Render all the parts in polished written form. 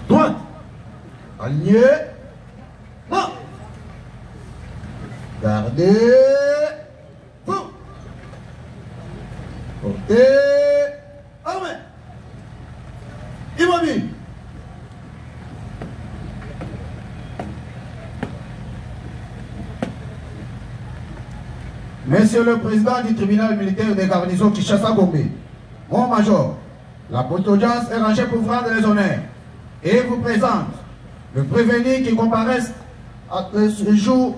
Droite. Aligné. Non. Gardez. Vous. Portez. Armé. Immobile. Monsieur le Président du tribunal militaire des garnisons Kinshasa-Gombe, mon major, la poste-audience est rangée pour vous rendre les honneurs et vous présente le prévenu qui comparaisse à ce jour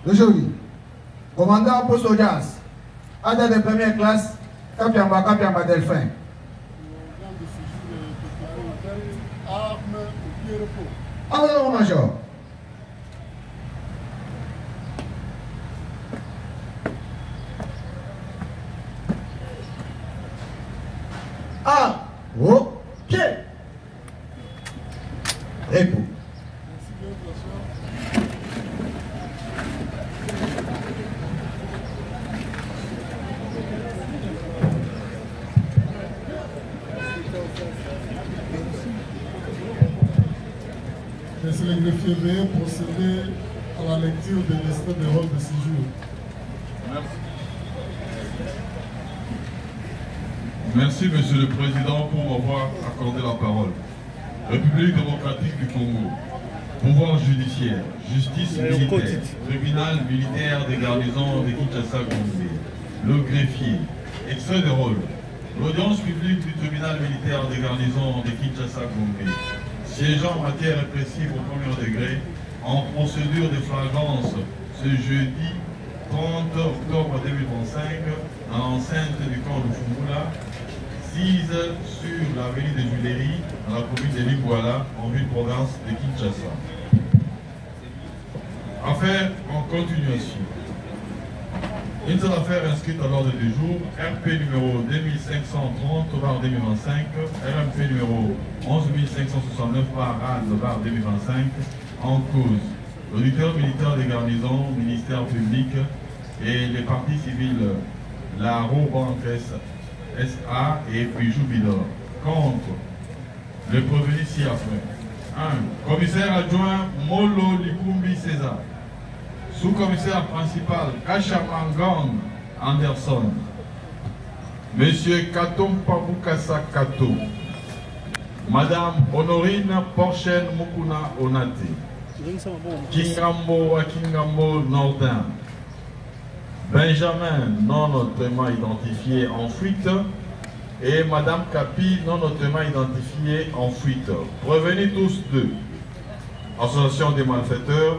d'aujourd'hui. Commandant poste-audience, adhérent de première classe, Kapiamba Delphin. Alors, mon major. Ah, ok. Repos. Monsieur le greffier, veuillez procéder à la lecture des extraits de rôle de séjour. Merci, Monsieur le Président, pour m'avoir accordé la parole. République démocratique du Congo, pouvoir judiciaire, justice militaire, tribunal militaire des garnisons de Kinshasa-Gombe, le greffier, extrait de rôle. L'audience publique du tribunal militaire des garnisons de Kinshasa-Gombe, siégeant en matière répressive au premier degré, en procédure de flagrance ce jeudi 30 octobre 2025, dans l'enceinte du camp de Fumula, sise sur l'avenue de Juléry, dans la commune de Lingwala, en ville-province de Kinshasa. Affaire en continuation. Une seule affaire inscrite à l'ordre du jour, RP numéro 2530/2025, RMP numéro 11569/2025, en cause l'auditeur militaire des garnisons, ministère public et les partis civils, la Robank SA et puis Joubidor, contre le prévenu ci-après. 1. Commissaire adjoint Molo Likumbi César. Sous-commissaire principal Kachamangang Anderson. Monsieur Katompa Bukasa Kato. Madame Honorine Porchen Mukuna Onate. Kingambo Akingambo Nordin. Benjamin, non notamment identifié en fuite, et Madame Capi, non notamment identifiée en fuite. Revenez tous deux. Association des malfaiteurs,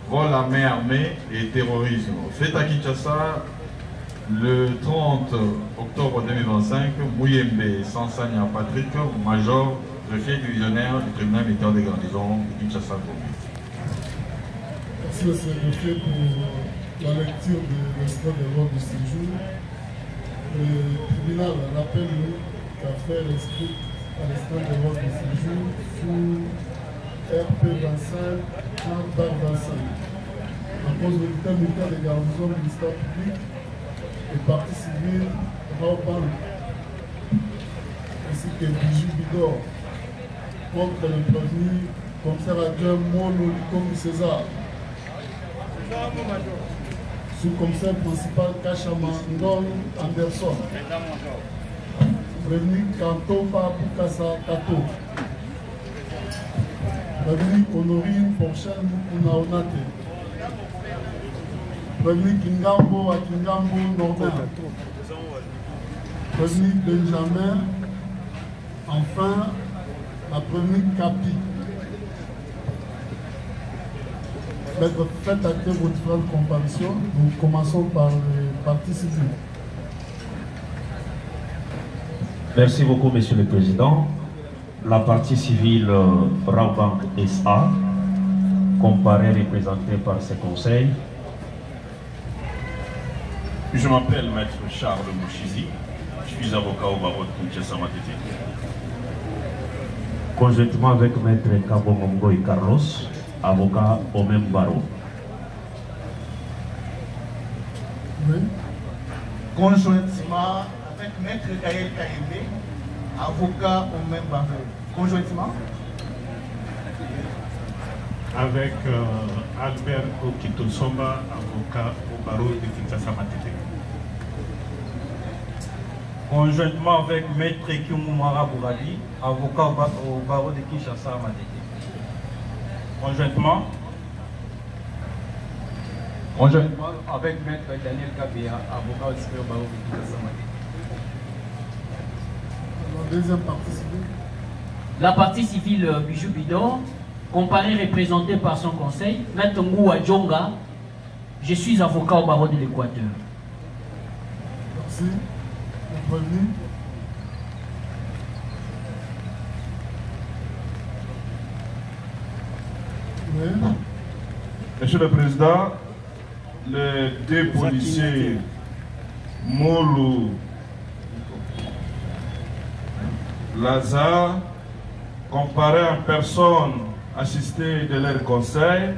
vol à main armée et terrorisme. Fait à Kinshasa le 30 octobre 2025, Mouyembe Sansania Patrick, major, greffier divisionnaire du tribunal militaire des garnisons de Kinshasa. Merci monsieur le greffier pour la lecture de l'extrait de l'ordre de séjour. Le tribunal rappelle qu'affaire inscrite à l'extrait de l'ordre de séjour sous RP 25 30/25. En cause de l'auditeur militaire des garnisons du ministère public et partie civile Raoban ainsi que Bijou Bidor contre le prévenu commissaire adjoint Molo Likombi César. Sous-commissaire principal Kachama Ndong Anderson. Prévenu Kantomba Bukasa Kato. Prévenu Honorine Porchen Mukuna Onate. Prévenu Kingambo à Kingambo Nordin. Prévenu Benjamin. Enfin, la prévenue Capi. Maître, faites acter vos différentes comparaisons. Nous commençons par les parties civiles. Merci beaucoup, Monsieur le Président. La partie civile Raobank SA, comparée représentée par ses conseils. Je m'appelle Maître Charles Mouchizi. Je suis avocat au barreau de Kinshasa Matete. Conjointement avec Maître Kabo Mongoy Carlos, avocat au même barreau. Oui. Conjointement avec Maître Gaël Kaïmé, avocat au même barreau. Conjointement avec Albert Okitosomba, avocat au barreau de Kinshasa Matete. Conjointement avec Maître Kiumumara Bouradi, avocat au barreau de Kinshasa Matete. Conjointement avec Maître Daniel Kabea, avocat au barreau de Kinshasa Matete. La deuxième partie civile. La partie civile Bijou Bidor, comparé représenté par son conseil, Maître Ngoua Djonga, je suis avocat au barreau de l'Équateur. Merci. Le prévenu. Oui. Monsieur le Président, les deux policiers Molo Lazare, comparés en personne, assistés de leur conseil,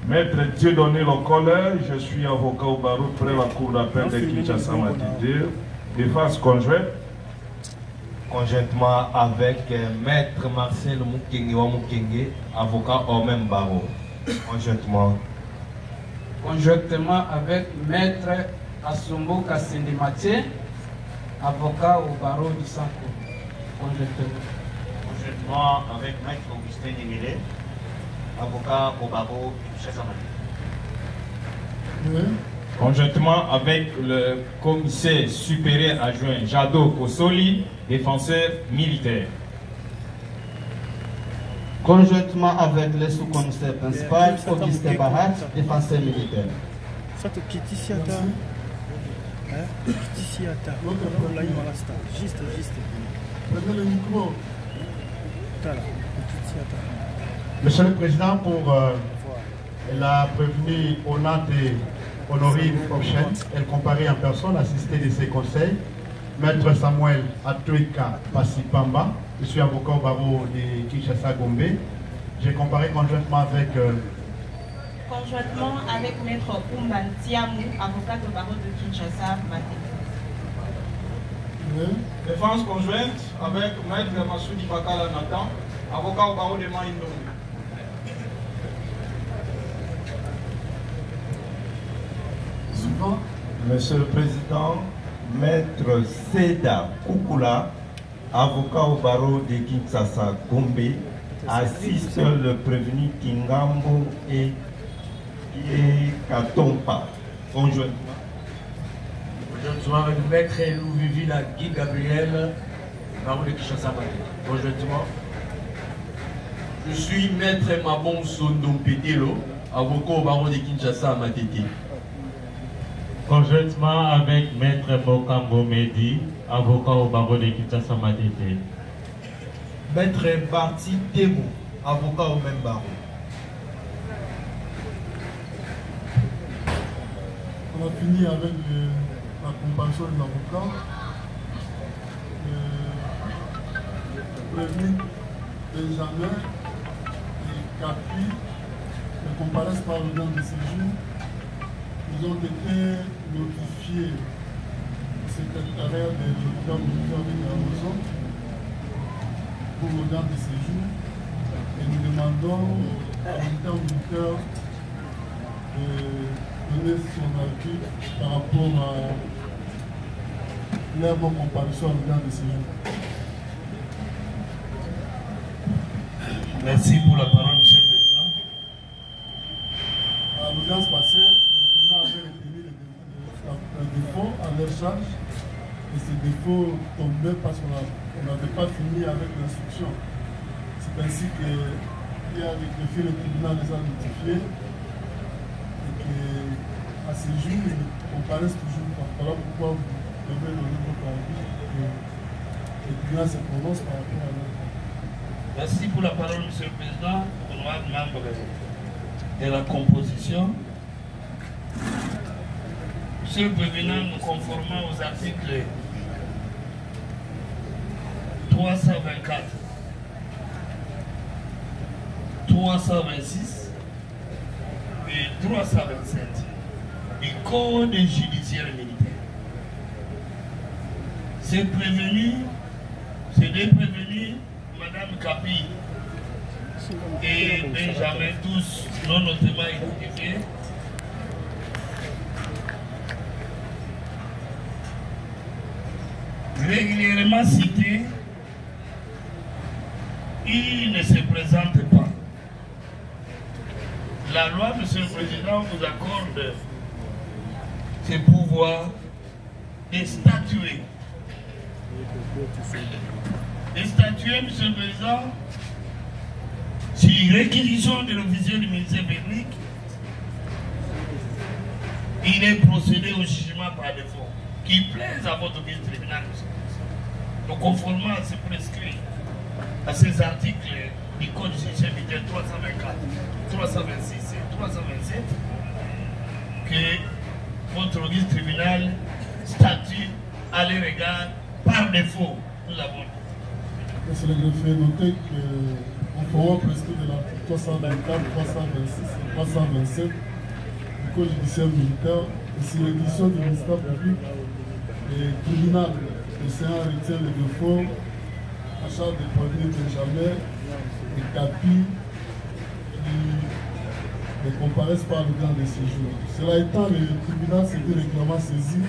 Maître Dieudonné Locolle, je suis avocat au barreau près la cour d'appel de Kinshasa Matete, défense conjointe. Conjointement avec Maître Marcel Mukenge, avocat au même barreau. Conjointement. Conjointement avec Maître Asumbo Kassendematé, avocat au barreau du Sanko. Conjointement avec Maître Augustin Nyemile, avocat au barreau du Kinshasa Matete. Conjointement avec le commissaire supérieur adjoint Jado Kosoli, défenseur militaire. Conjointement avec le sous-commissaire principal Augustin Bahat, défenseur militaire. Prenez le micro. Monsieur le Président, pour la prévenue au nom de Honorine Ochen, elle comparait en personne, assistée de ses conseils, Maître Samuel Atoika Passipamba, je suis avocat au barreau de Kinshasa Gombe. J'ai comparé conjointement avec Maître Oumban Tiamou, avocat au barreau de Kinshasa Matete. Défense conjointe avec Maître Massoudi Bakala Nathan, avocat au barreau de Maïndo. Monsieur le Président, Maître Seda Koukoula, avocat au barreau de Kinshasa Gombe, assiste le prévenu Kingambo et Katompa, conjointement. Conjointement avec Maître Louvivila Guy Gabriel, barreau de Kinshasa Matete. Conjointement. Je suis Maître Mabon Sondom Petelo, avocat au barreau de Kinshasa Matete. Conjointement avec Maître Mokambo Medi, avocat au barreau de Kinshasa Matete. Maître Barti Temo, avocat au même barreau. On a fini avec la comparaison des avocats. Le prévenu Benjamin et Capi ne comparaissent pas le nom de séjour. Ils ont été notifiés au secrétariat de l'hôpital de la maison pour le nom de séjour. Et nous demandons à l'interlocuteur de donner son avis par rapport à leur comparaison à l'organe de séjour. Merci pour la parole, Monsieur le Président. À l'audience passée, le tribunal avait retenu un défaut à leur charge et ce défaut tombait parce qu'on n'avait pas fini avec l'instruction. C'est ainsi que le tribunal les a notifiés et qu'à ce jour, ils comparaissent toujours. Voilà pourquoi vous devez donner votre avis et le tribunal se prononce par rapport à leur. Merci pour la parole, Monsieur le Président, honorable membre de la composition. Monsieur le Président, nous conformons aux articles 324, 326 et 327 du code judiciaire militaire. C'est de prévenir Madame Kapi et Benjamin, tous non notamment identifiés, régulièrement cités, il ne se présente pas. La loi, Monsieur le Président, vous accorde ce pouvoir de statuer. De statuer, Monsieur le Président, sur réquisition de l'officier du ministère public, il est procédé au jugement par défaut, qui plaise à votre tribunal. Donc, conformément à ce prescrit, à ces articles du Code judiciaire militaire 324, 326 et 327, que votre auguste tribunal statue à l'égard par défaut. Nous l'avons dit. Monsieur le greffier, notez que conformément au prescrit de l'article 324, 326 et 327 du Code judiciaire militaire, et sur l'édition du ministère public et tribunal, le Sénat retient le défaut à charge de prévenir Benjamin et Kapi qui ne comparaissent pas le temps de séjour. Cela étant, le tribunal s'est dit régulièrement saisi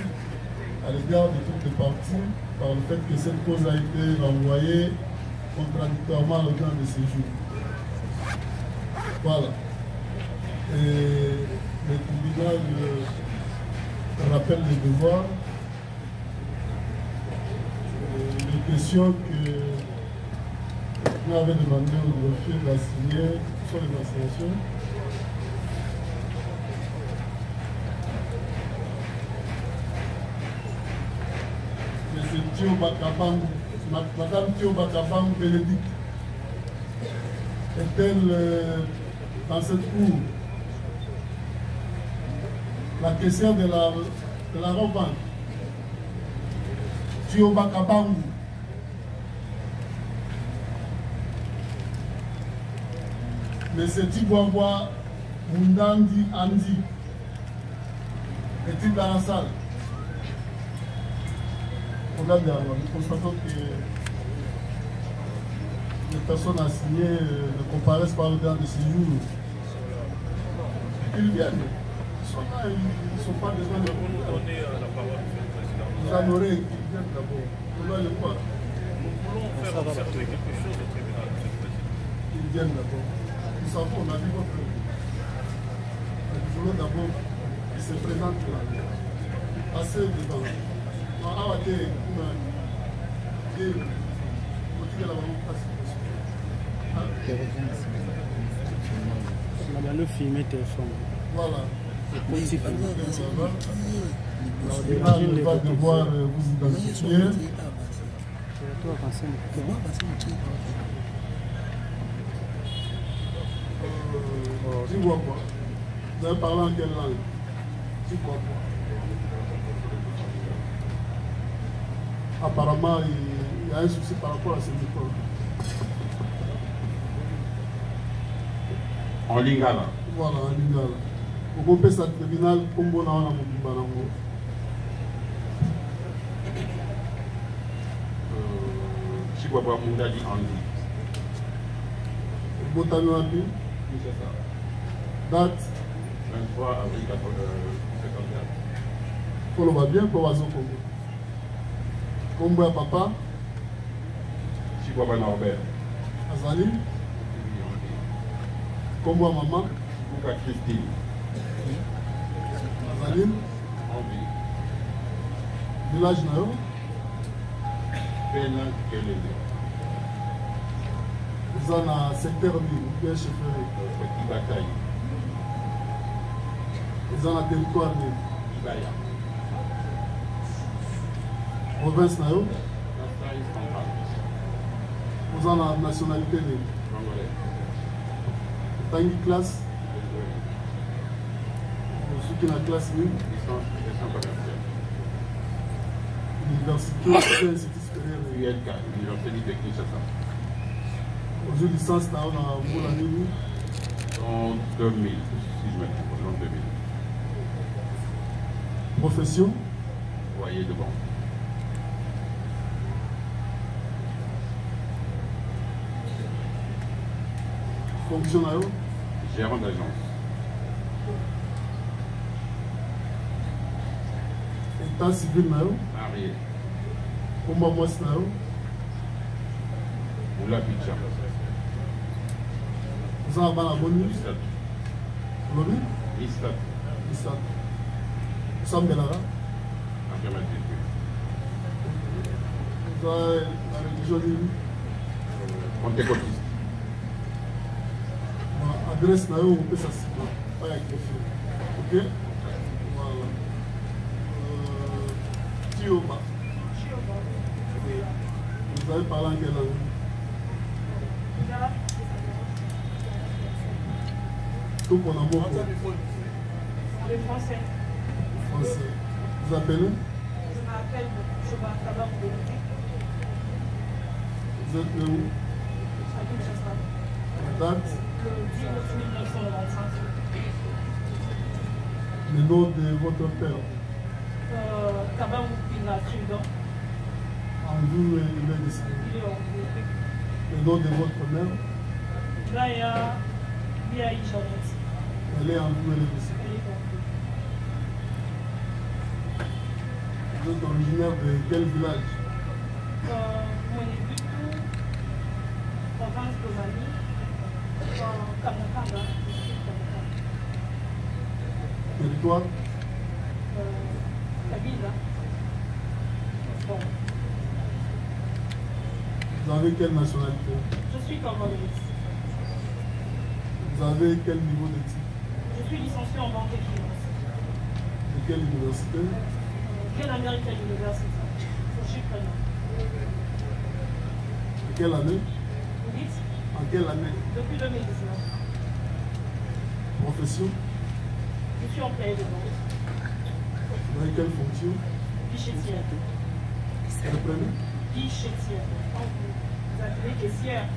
à l'égard de toutes les parties par le fait que cette cause a été renvoyée contradictoirement à l'audience de séjour. Voilà. Et le tribunal rappelle les devoirs. Les questions que nous avons demandé au greffier d'assigner sur les assignations. M. Thio Bakabang, Madame Thio Bakabang Bénédicte, est-elle dans cette cour la caissière de la Robank, Thio Bakabang? M. Tibouaboua Mundandi Andi, est-il dans la salle? Regardez, nous constatons que les personnes assignées ne comparaissent pas au temps de séjour. Ils viennent. Ils sont là, ils ne sont pas besoin de donner la parole. Vous honorez qu'ils viennent d'abord. Vous voyez quoi? Nous voulons faire observer quelque chose au tribunal, M. le Président. Ils viennent d'abord. Nous savons, on a dit votre. Nous voulons d'abord qu'ils se présentent là. Passez devant. Le film est téléphone. Voilà. Il va devoir vous identifier. Dis-moi quoi. Vous avez parlé en quelle langue? Dis-moi quoi. Apparemment, il y a un souci par rapport à cette école. En Lingala. Voilà, en Lingala. Au peut sa tribunal, comme on a un Moubibanango. Chibaba Moundadi Andi. Botano Andi. C'est ça. Date 23 avril 1954. Faut le voir bien pour Wazo Congo. Combo à papa. Chibaba Norbert. Azali. Combo à maman. Kouka Christine. Azaline. Envie. Village Nayo. Pena Kelele. Vous en avez secteur bien chefferie. Petit bataille. Vous en avez territoire. Ibaya. Province Nayo. Vous en avez nationalité. Tangi classe. Ceux qui ont la classe 1. Université Institut supérieur. ULK, Université de Kinshasa. Aujourd'hui, licence dans l'année en 2000, si je me trompe, en 2000. Profession? Voyez de banque. Fonction là? Gérant d'agence. État civil là? Marié. Comment moi c'est là? Moula Picha. Vous avez la bonne? Istat. Lobby? Istat. Istat. Vous sommes de là? Affirmatif. Vous avez la religion? Pentecôtiste. Adresse là où on peut s'assurer. Pas avec les filles. Ok? Voilà. Tioba. Vous avez parlé en quelle langue? Tout mon amour. Le français. Français. Vous appelez? Je m'appelle Choba Kabar Bénédicte. Vous êtes de où? À Kinshasa. La date? Le 10 août 1995. Le nom de votre père? Kabar Pina Tridon. En vous, il est décédé. Il est en vous. Le nom de votre mère? Gaïa Biaï Jeannette. Elle est en vous, elle est décédée. Elle est en vous. Vous êtes originaire de quel village? Mon époux, province de Mali, Kamokanga. Territoire? Kabila. Bon. Vous avez quelle nationalité? Je suis congolaise. Vous avez quel niveau d'études? Je suis licenciée en banque et finance. De quelle université? Quelle American University? Je suis prenant. De quelle année? Vous dites? En quelle année? Depuis 2019. Profession? Je suis employée de banque. Vous avez quelle fonction? Guichetière. Reprenez? Guichetière. Vous appelez caissière.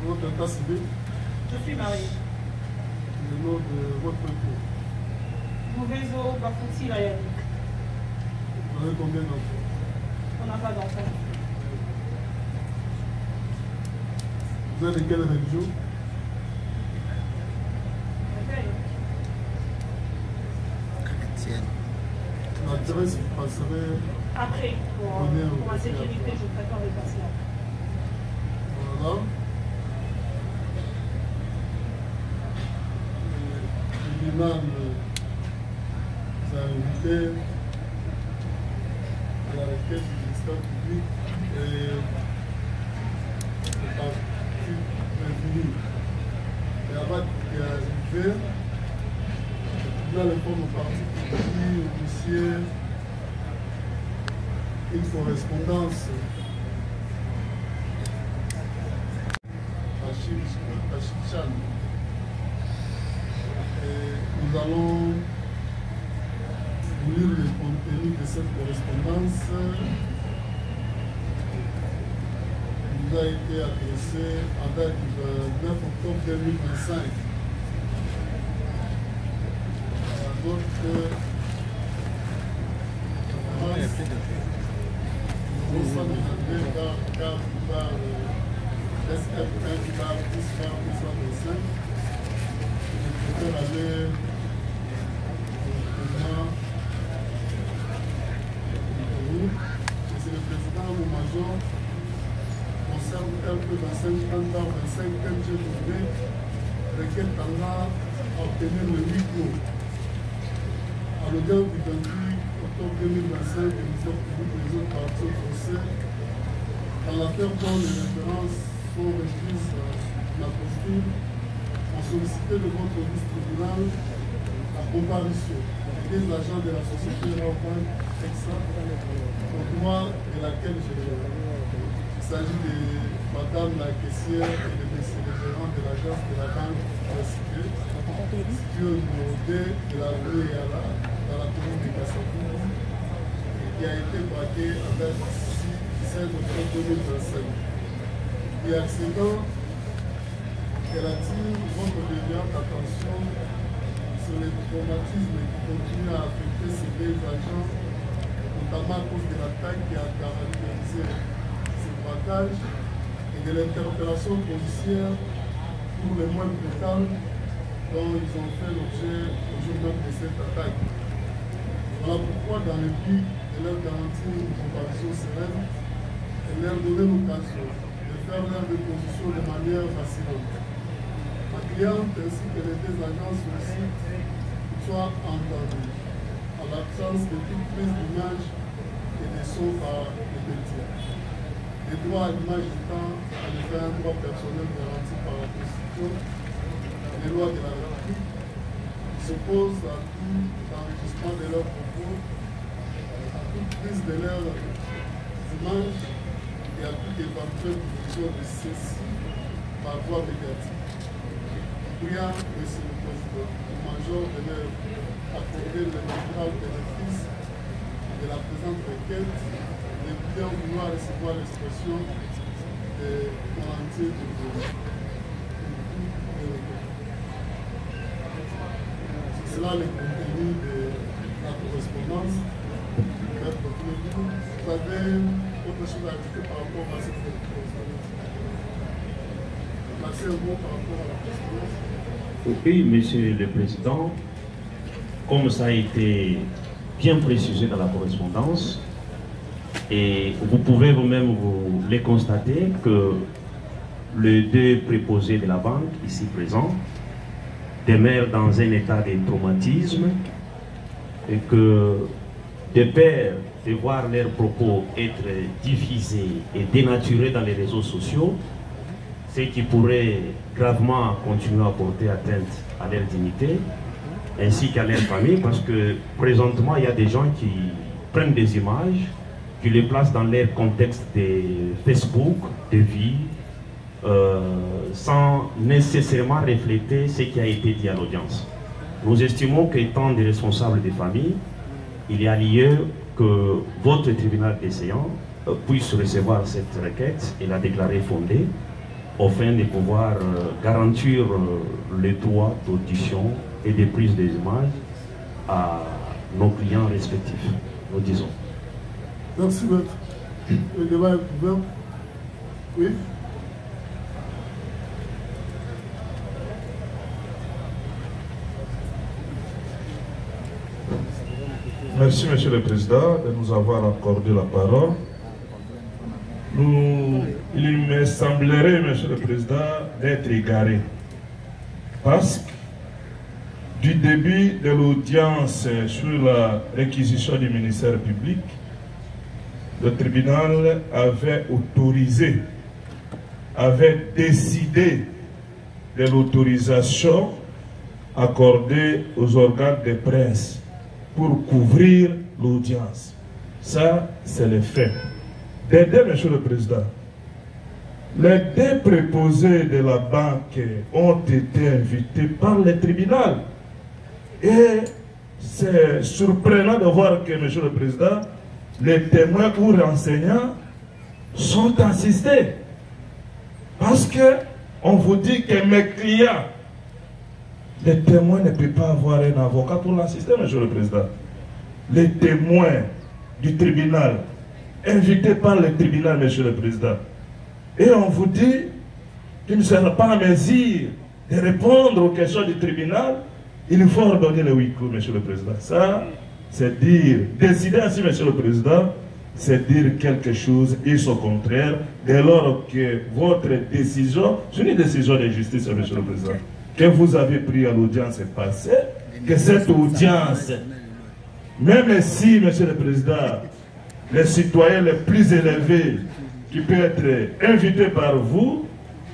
Votre état civil? Je suis mariée. Le nom de votre époux? Mouvezo Bafouti Layanik. Vous avez combien d'enfants? On n'a pas d'enfants. Vous êtes de quelle religion? Chrétienne. L'adresse, vous passerez. Après, pour ma sécurité, je préfère les passer. Voilà. L'imam vous a invité à la requête du ministère public et le parti prévenu. Et avant qu'il arrive, il a informé au parti public, officier, une correspondance à Chichan. Nous allons vous lire le contenu de cette correspondance. Il nous a été adressé en date du 9 octobre 2025. Donc, nous sommes demandés par SF1 qui va 10 je peux aller c'est le président ou major concerne un peu 25 ans dans 25 ans j'ai trouvé lequel tendra à obtenir le micro à l'audience du 28 octobre 2025 le ministère public des autres partis au procès dans l'affaire dont les références sont reprises la posture ont sollicité de votre vice-tribunal la comparution des agents de la société Raoban Exa, au droit de laquelle je il s'agit de madame la caissière et de monsieur le gérant de l'agence de la banque située au numéro 2 de la rue Yala, dans la commune de Kassabou, qui a été braqué à date 16 octobre 2025. Et accident relative votre devant brillante attention sur les traumatismes qui continuent à affecter ces deux agents, notamment à cause de l'attaque qui a caractérisé ces braquages et de l'interpellation policière pour les moins brutales dont ils ont fait l'objet au jour même de cette attaque. Voilà pourquoi, dans le but de leur garantir une comparution sereine et leur donner l'occasion de faire leur déposition de manière vacillante, ma cliente ainsi que les deux agents sollicitent soient entendus en l'absence de toute prise d'image et de son par les médias. Les droits à l'image étant en effet un droit personnel garanti par la Constitution et les lois de la République, s'oppose à tout enregistrement de leurs propos, à toute prise de leurs images et à toute éventuelle diffusion de ceci par voie médiatique. Priant, Monsieur le Président, le Major de leur accorder l'intégral bénéfice de la présente requête, les clients vouloir recevoir l'expression de mon entier de l'État. C'est cela le contenu de la correspondance. Vous avez autre chose à ajouter par rapport à cette correspondance? Merci un mot par rapport à la correspondance. Oui, Monsieur le Président, comme ça a été bien précisé dans la correspondance, et vous pouvez vous-même vous les constater que les deux préposés de la banque, ici présents, demeurent dans un état de traumatisme et que de peur de voir leurs propos être diffusés et dénaturés dans les réseaux sociaux, ce qui pourrait gravement continuer à porter atteinte à leur dignité ainsi qu'à leur famille, parce que présentement il y a des gens qui prennent des images, qui les placent dans leur contexte de Facebook, de vie, sans nécessairement refléter ce qui a été dit à l'audience. Nous estimons qu'étant des responsables des familles, il y a lieu que votre tribunal décéant puisse recevoir cette requête et la déclarer fondée, afin de pouvoir garantir les droits d'audition et de prise des images à nos clients respectifs, nous disons. Merci, maître. Le débat est ouvert. Oui. Merci, Monsieur le Président, de nous avoir accordé la parole. Il me semblerait, Monsieur le Président, d'être égaré. Parce que du début de l'audience sur la réquisition du ministère public, le tribunal avait autorisé, avait décidé de l'autorisation accordée aux organes de presse pour couvrir l'audience. Ça, c'est le fait. Des deux, Monsieur le Président, les deux préposés de la banque ont été invités par le tribunal. Et c'est surprenant de voir que, Monsieur le Président, les témoins ou renseignants sont assistés. Parce que on vous dit que mes clients, les témoins ne peuvent pas avoir un avocat pour l'assister, Monsieur le Président. Les témoins du tribunal, invités par le tribunal, Monsieur le Président. Et on vous dit qu'ils ne seront pas en mesure de répondre aux questions du tribunal. Il faut ordonner le huis clos, Monsieur le Président. Ça, c'est dire, décider ainsi, Monsieur le Président, c'est dire quelque chose et au contraire, dès lors que votre décision, c'est une décision de justice, Monsieur le Président, que vous avez pris à l'audience passée, que cette audience, même si, Monsieur le Président, les citoyens les plus élevés qui peuvent être invités par vous,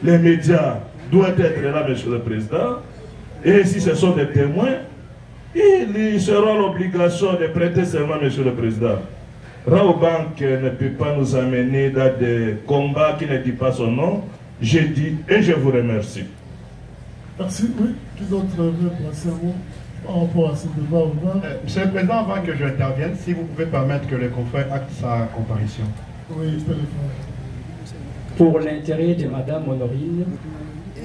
les médias doivent être là, Monsieur le Président, et si ce sont des témoins, ils seront l'obligation de prêter serment, Monsieur le Président. Raobank ne peut pas nous amener dans des combats qui ne disent pas son nom. Je dis et je vous remercie. Merci. Oui, qui d'autre veut placer un mot par rapport à ce débat ouvert? Monsieur le Président, avant que j'intervienne, si vous pouvez permettre que le confrère acte sa comparution. Oui, je peux le faire. Pour l'intérêt de Madame Honorine,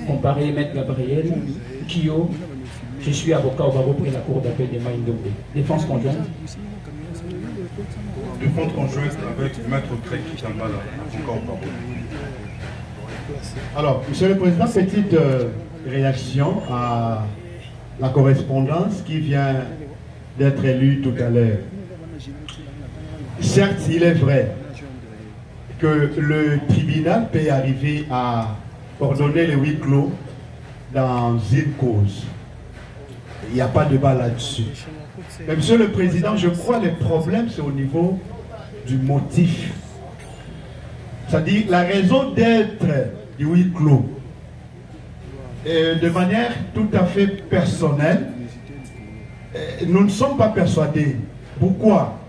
comparé Maître Gabriel Kio, je suis avocat au barreau près la cour d'appel de Maïndombe. Défense conjointe. Défense conjointe avec Maître Craig Tambala, avocat au barreau. Alors, Monsieur le Président, petite réaction à la correspondance qui vient d'être lue tout à l'heure. Certes, il est vrai que le tribunal peut arriver à ordonner le huis clos dans une cause. Il n'y a pas de débat là-dessus. Mais Monsieur le Président, je crois que le problème, c'est au niveau du motif. C'est-à-dire la raison d'être du huis clos. Et de manière tout à fait personnelle, nous ne sommes pas persuadés. Pourquoi?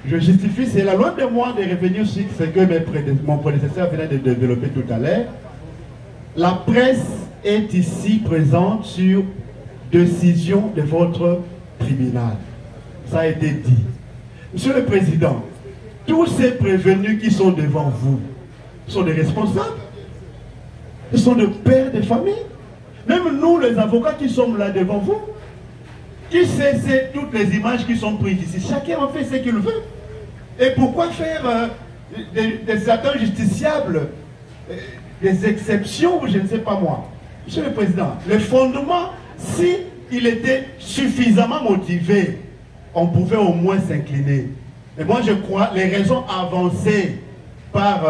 Je justifie, c'est la loi de moi de revenir sur ce que mon prédécesseur venait de développer tout à l'heure. La presse est ici présente sur décision de votre tribunal. Ça a été dit. Monsieur le Président, tous ces prévenus qui sont devant vous sont des responsables. Ils sont des pères de famille. Même nous, les avocats qui sommes là devant vous, qui sait toutes les images qui sont prises ici. Chacun en fait ce qu'il veut. Et pourquoi faire des atteintes justiciables, des exceptions, je ne sais pas moi. Monsieur le Président, le fondement, si il était suffisamment motivé, on pouvait au moins s'incliner. Et moi, je crois, les raisons avancées par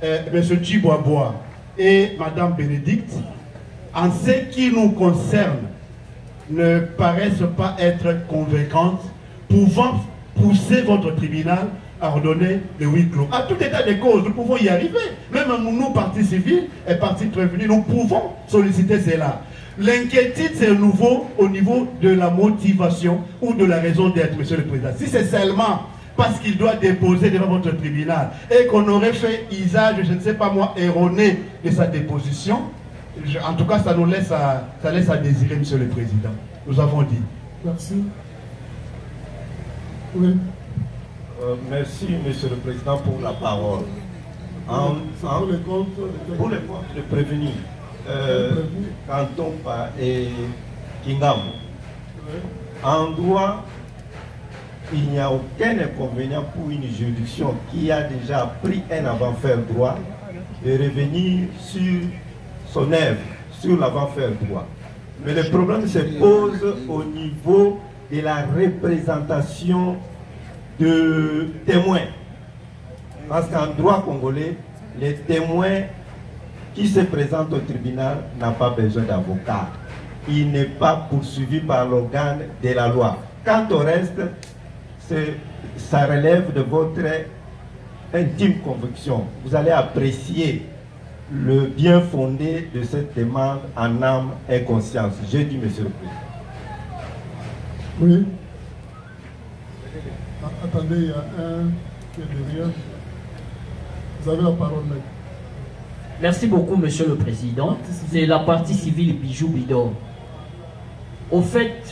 M. Tchiboaboa et Mme Bénédicte, en ce qui nous concerne, ne paraissent pas être convaincantes, pouvant pousser votre tribunal à ordonner le huis clos. À tout état de cause, nous pouvons y arriver. Même nous, partis civils et partis prévenus, nous pouvons solliciter cela. L'inquiétude, c'est nouveau au niveau de la motivation ou de la raison d'être, Monsieur le Président. Si c'est seulement parce qu'il doit déposer devant votre tribunal et qu'on aurait fait usage, je ne sais pas moi, erroné de sa déposition, en tout cas, ça nous laisse à désirer, Monsieur le Président. Nous avons dit. Merci. Oui. Merci, Monsieur le Président, pour la parole. Pour les comptes de prévenus, Kantompa et Kingam, en droit, il n'y a aucun inconvénient pour une juridiction qui a déjà pris un avant-faire droit de revenir sur son œuvre, sur l'avant-faire droit. Mais le problème se pose au niveau de la représentation de témoins. Parce qu'en droit congolais, les témoins qui se présentent au tribunal n'ont pas besoin d'avocat. Il n'est pas poursuivi par l'organe de la loi. Quant au reste, ça relève de votre intime conviction. Vous allez apprécier le bien fondé de cette demande en âme et conscience. J'ai dit, Monsieur le Président. Oui. Attendez, il y a un qui est derrière. Vous avez la parole, mec. Merci beaucoup, Monsieur le Président. C'est la partie civile Bijou Bidon. Au fait,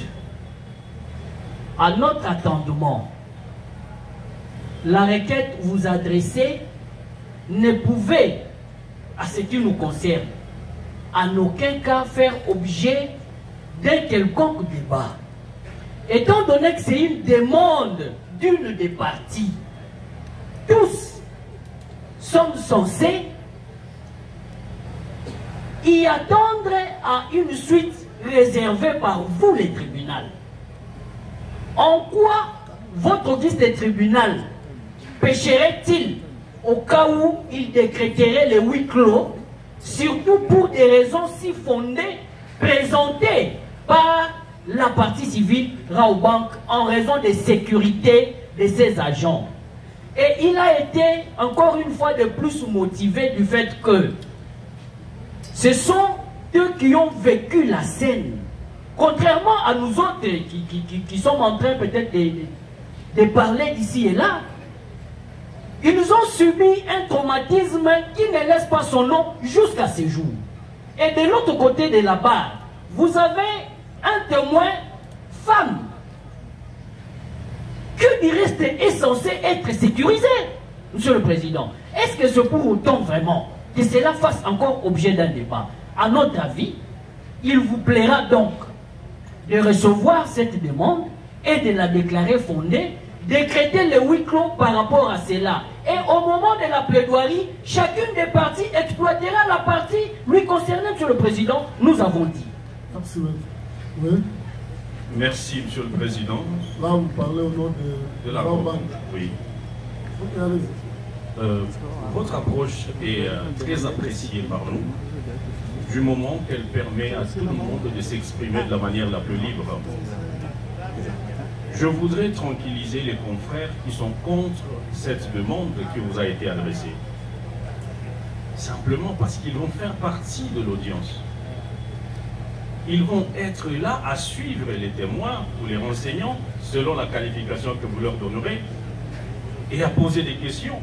à notre attendement, la requête vous adressée ne pouvait, à ce qui nous concerne, en aucun cas faire objet d'un quelconque débat. Étant donné que c'est une demande d'une des parties, tous sommes censés y attendre à une suite réservée par vous, les tribunaux. En quoi votre auguste tribunal pécherait-il au cas où il décréterait le huis clos, surtout pour des raisons si fondées présentées par la partie civile Raobank en raison de sécurité de ses agents? Et il a été encore une fois de plus motivé du fait que ce sont eux qui ont vécu la scène. Contrairement à nous autres qui sommes en train peut-être de parler d'ici et là, ils nous ont subi un traumatisme qui ne laisse pas son nom jusqu'à ce jour. Et de l'autre côté de la barre, vous avez un témoin femme que du reste est censé être sécurisé, Monsieur le Président. Est-ce que c'est pour autant vraiment que cela fasse encore objet d'un débat? À notre avis, il vous plaira donc de recevoir cette demande et de la déclarer fondée, décréter le huis clos par rapport à cela. Et au moment de la plaidoirie, chacune des parties exploitera la partie lui concernant, Monsieur le Président, nous avons dit. Merci. Oui. Merci, Monsieur le Président. Là, vous parlez au nom de la banque. Oui. Votre approche est très appréciée par nous, du moment qu'elle permet à tout le monde de s'exprimer de la manière la plus libre. Je voudrais tranquilliser les confrères qui sont contre cette demande qui vous a été adressée. Simplement parce qu'ils vont faire partie de l'audience. Ils vont être là à suivre les témoins ou les renseignants selon la qualification que vous leur donnerez et à poser des questions.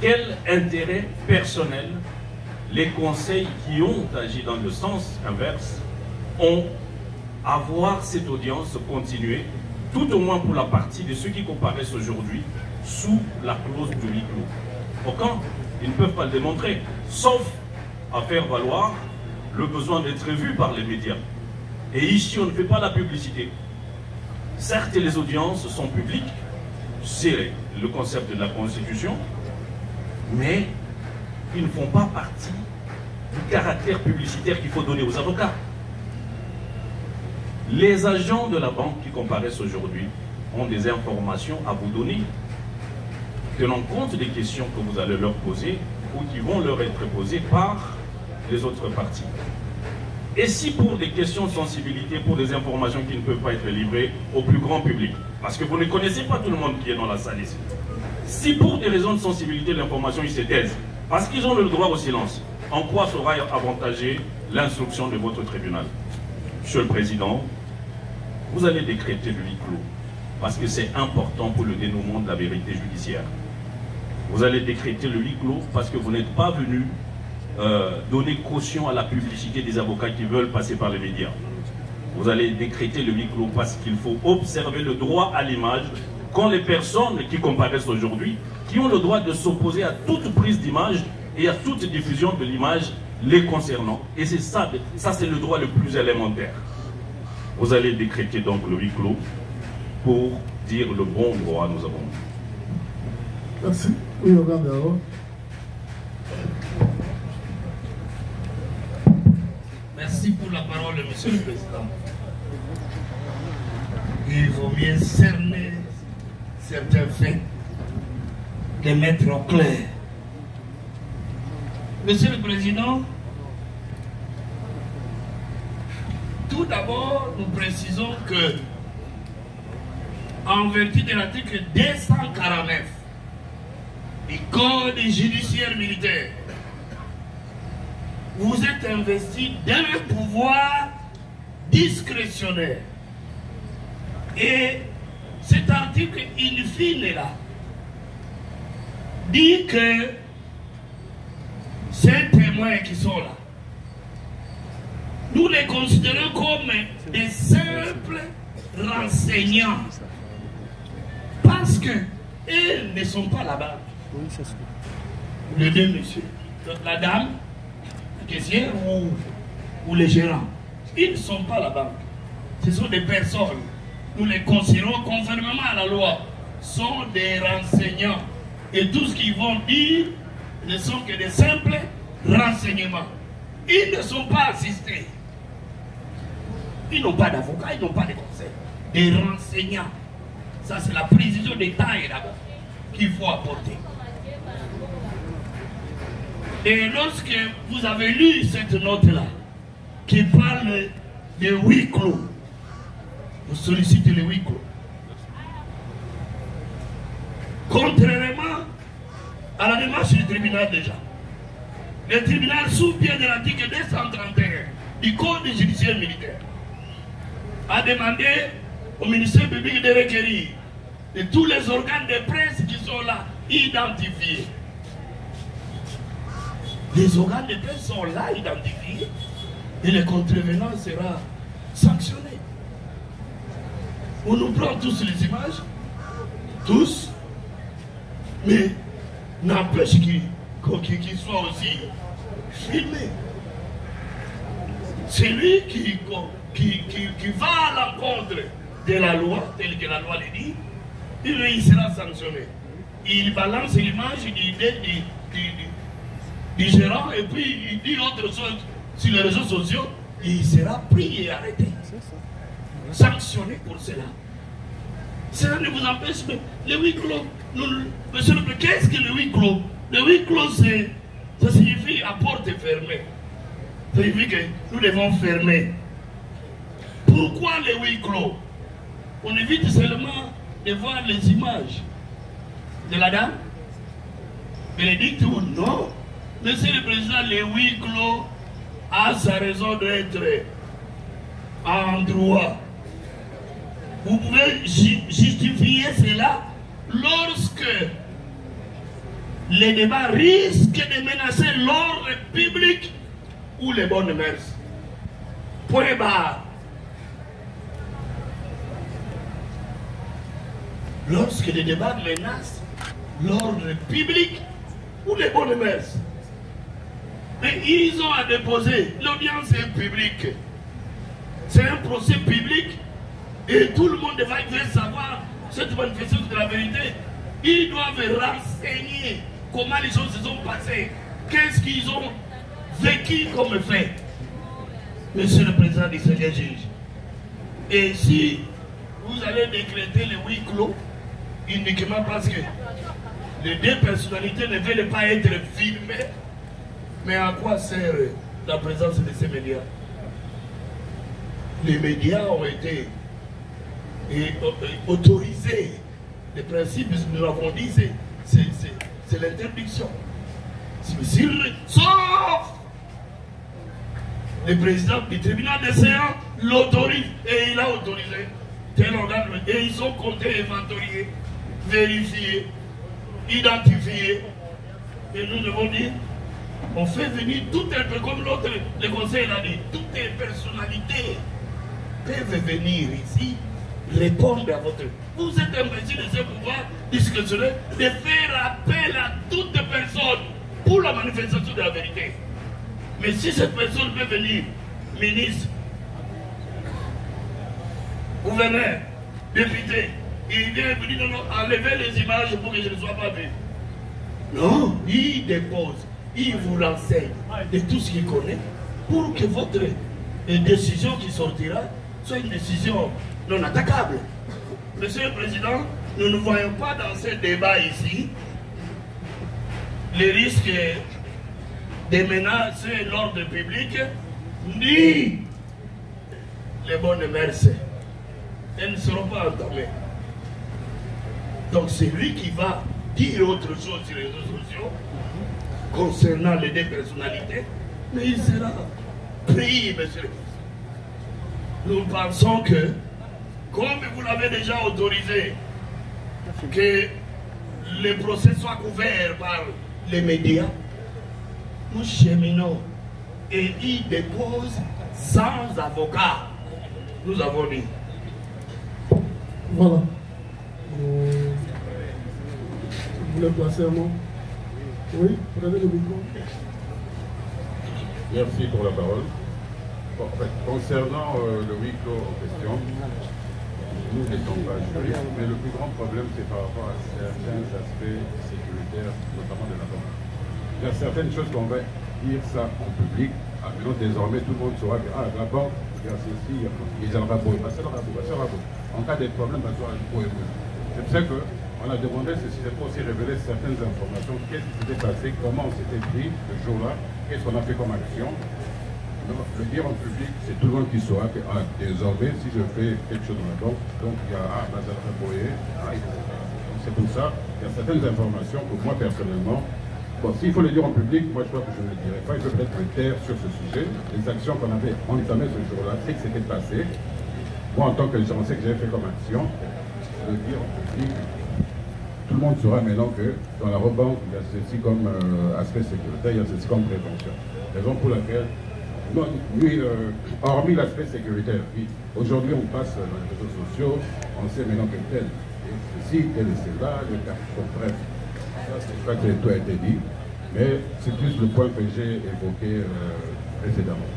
Quel intérêt personnel les conseils qui ont agi dans le sens inverse ont à voir cette audience continuer, tout au moins pour la partie de ceux qui comparaissent aujourd'hui sous la clause de huis clos. Aucun, ils ne peuvent pas le démontrer, sauf à faire valoir le besoin d'être vu par les médias. Et ici, on ne fait pas la publicité. Certes, les audiences sont publiques, c'est le concept de la Constitution, mais ils ne font pas partie du caractère publicitaire qu'il faut donner aux avocats. Les agents de la banque qui comparaissent aujourd'hui ont des informations à vous donner, tenant compte des questions que vous allez leur poser ou qui vont leur être posées par les autres parties. Et si pour des questions de sensibilité, pour des informations qui ne peuvent pas être livrées au plus grand public, parce que vous ne connaissez pas tout le monde qui est dans la salle ici, si pour des raisons de sensibilité l'information ils se taisent, parce qu'ils ont le droit au silence, en quoi sera avantagée l'instruction de votre tribunal? Monsieur le Président, vous allez décréter le huis clos, parce que c'est important pour le dénouement de la vérité judiciaire. Vous allez décréter le huis clos parce que vous n'êtes pas venu donner caution à la publicité des avocats qui veulent passer par les médias. Vous allez décréter le huis clos parce qu'il faut observer le droit à l'image quand les personnes qui comparaissent aujourd'hui, qui ont le droit de s'opposer à toute prise d'image et à toute diffusion de l'image les concernant. Et c'est ça, c'est le droit le plus élémentaire. Vous allez décréter donc le huis clos pour dire le bon droit nous avons. Merci. Oui, regardez alors. Merci pour la parole, Monsieur le Président. Il vaut mieux cerner certains faits, les mettre au clair. Monsieur le Président, tout d'abord, nous précisons que, en vertu de l'article 249 du Code judiciaire militaire, vous êtes investi d'un pouvoir discrétionnaire. Et cet article, in fine, là, dit que ces témoins qui sont là, nous les considérons comme des simples renseignants. Parce qu'ils ne sont pas là-bas. Les deux messieurs, la dame, le caissier ou les gérants, ils ne sont pas là-bas. Ce sont des personnes, nous les considérons conformément à la loi, sont des renseignants. Et tout ce qu'ils vont dire ne sont que des simples renseignements. Ils ne sont pas assistés. Ils n'ont pas d'avocat, ils n'ont pas de conseil. Des renseignants. Ça, c'est la précision des tailles d'abord qu'il faut apporter. Et lorsque vous avez lu cette note-là, qui parle de huis clos, vous sollicitez le huis clos. Contrairement à la démarche du tribunal déjà, le tribunal, sous pied de l'article 231 du Code judiciaire militaire, a demandé au ministère public de requérir de tous les organes de presse qui sont là, identifiés. Les organes de presse sont là, identifiés, et le contrevenant sera sanctionné. On nous prend tous les images, tous, mais n'empêche qu'ils soient aussi filmés. celui qui va à l'encontre de la loi, telle que la loi le dit, il sera sanctionné. Il balance l'image du gérant et puis il dit autre chose sur les réseaux sociaux, il sera pris et arrêté. Sanctionné pour cela. Cela ne vous empêche pas. Le huis clos, monsieur le président, qu'est-ce que le huis clos? Le huis clos, ça signifie à porte fermée. Ça signifie que nous devons fermer. Pourquoi le huis clos? On évite seulement de voir les images de la dame. Bénédicte ou non? Monsieur le Président, le huis clos a sa raison d'être en droit. Vous pouvez justifier cela lorsque les débats risquent de menacer l'ordre public ou les bonnes mœurs. Point barre. Lorsque les débats menacent l'ordre public ou les bonnes mœurs. Mais ils ont à déposer. L'audience est publique. C'est un procès public. Et tout le monde va savoir cette manifestation de la vérité. Ils doivent renseigner comment les choses se sont passées. Qu'est-ce qu'ils ont vécu comme fait. Monsieur le Président du Seigneur juge. Et si vous allez décréter le huis clos, uniquement parce que les deux personnalités ne veulent pas être filmées, mais à quoi sert la présence de ces médias? Les médias ont été autorisés. Les principes, nous l'avons dit, c'est l'interdiction. Sauf le président du tribunal des séances l'autorise. Et il a autorisé tel organe. Et ils sont comptés, inventoriés, vérifiés, identifiés. Et nous devons dire, on fait venir tout un peu comme l'autre, le conseil l'a dit, toutes les personnalités peuvent venir ici répondre à votre... Vous êtes investi de ce pouvoir discrétionnaire de faire appel à toute personne pour la manifestation de la vérité. Mais si cette personne peut venir, ministre, gouverneur, député, il vient venir, non, enlever les images pour que je ne sois pas vu. Non, il dépose, il vous renseigne de tout ce qu'il connaît pour que votre décision qui sortira soit une décision non attaquable. Monsieur le Président, nous ne voyons pas dans ce débat ici les risques de menacer l'ordre public ni les bonnes mœurs. Elles ne seront pas entamées. Donc c'est lui qui va dire autre chose sur les réseaux sociaux concernant les deux personnalités, mais il sera pris, monsieur le Président. Nous pensons que, comme vous l'avez déjà autorisé, que le procès soit couvert par les médias, nous cheminons et il dépose sans avocat. Nous avons dit. Voilà. Vous voulez placer un mot? Oui, prenez le micro. Merci pour la parole. Bon, en fait, concernant le huis clos en question, nous n'étions pas juristes, mais le plus grand problème c'est par rapport à certains aspects sécuritaires, notamment de la banque. Il y a certaines choses qu'on va dire ça en public, maintenant désormais tout le monde saura que la banque, il y a ceci, ils en rabot, en cas de problème, c'est pour ça qu'on a demandé si c'était pour aussi révéler certaines informations, qu'est-ce qui s'était passé, comment on s'était pris le jour-là, qu'est-ce qu'on a fait comme action. Le dire en public, c'est tout le monde qui saura que désormais, si je fais quelque chose dans la banque, donc il y a c'est pour ça, il y a certaines informations que moi personnellement, bon, s'il faut le dire en public, moi je crois que je ne le dirai pas, il faut peut-être me taire sur ce sujet. Les actions qu'on avait entamées ce jour-là, c'est que c'était passé. Moi en tant que j'en sais que j'avais fait comme action, le dire en public, tout le monde saura maintenant que dans la rebanque, il y a ceci comme aspect sécuritaire, il y a ceci comme prévention. Raison pour laquelle non, oui, hormis l'aspect sécuritaire, oui. Aujourd'hui on passe dans les réseaux sociaux, on sait maintenant que tel est ceci, tel est cela, le cas. Donc bref, ça je crois que tout a été dit, mais c'est plus le point que j'ai évoqué précédemment.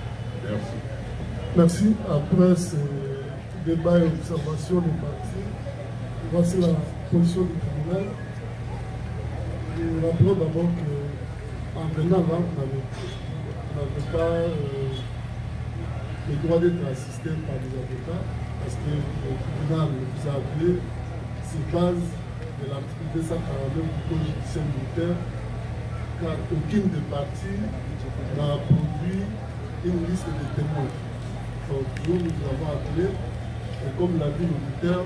Merci. Merci. Après ce débat et observation des partis, voici la position du tribunal. Nous rappelons d'abord qu'en venant là, vous n'avez pas le droit d'être assisté par des avocats parce que le tribunal vous a appelé sur base de l'article 249 du Code judiciaire militaire, car aucune des parties n'a produit une liste de témoins. Donc nous avons appelé, et comme l'a dit l'auditeur,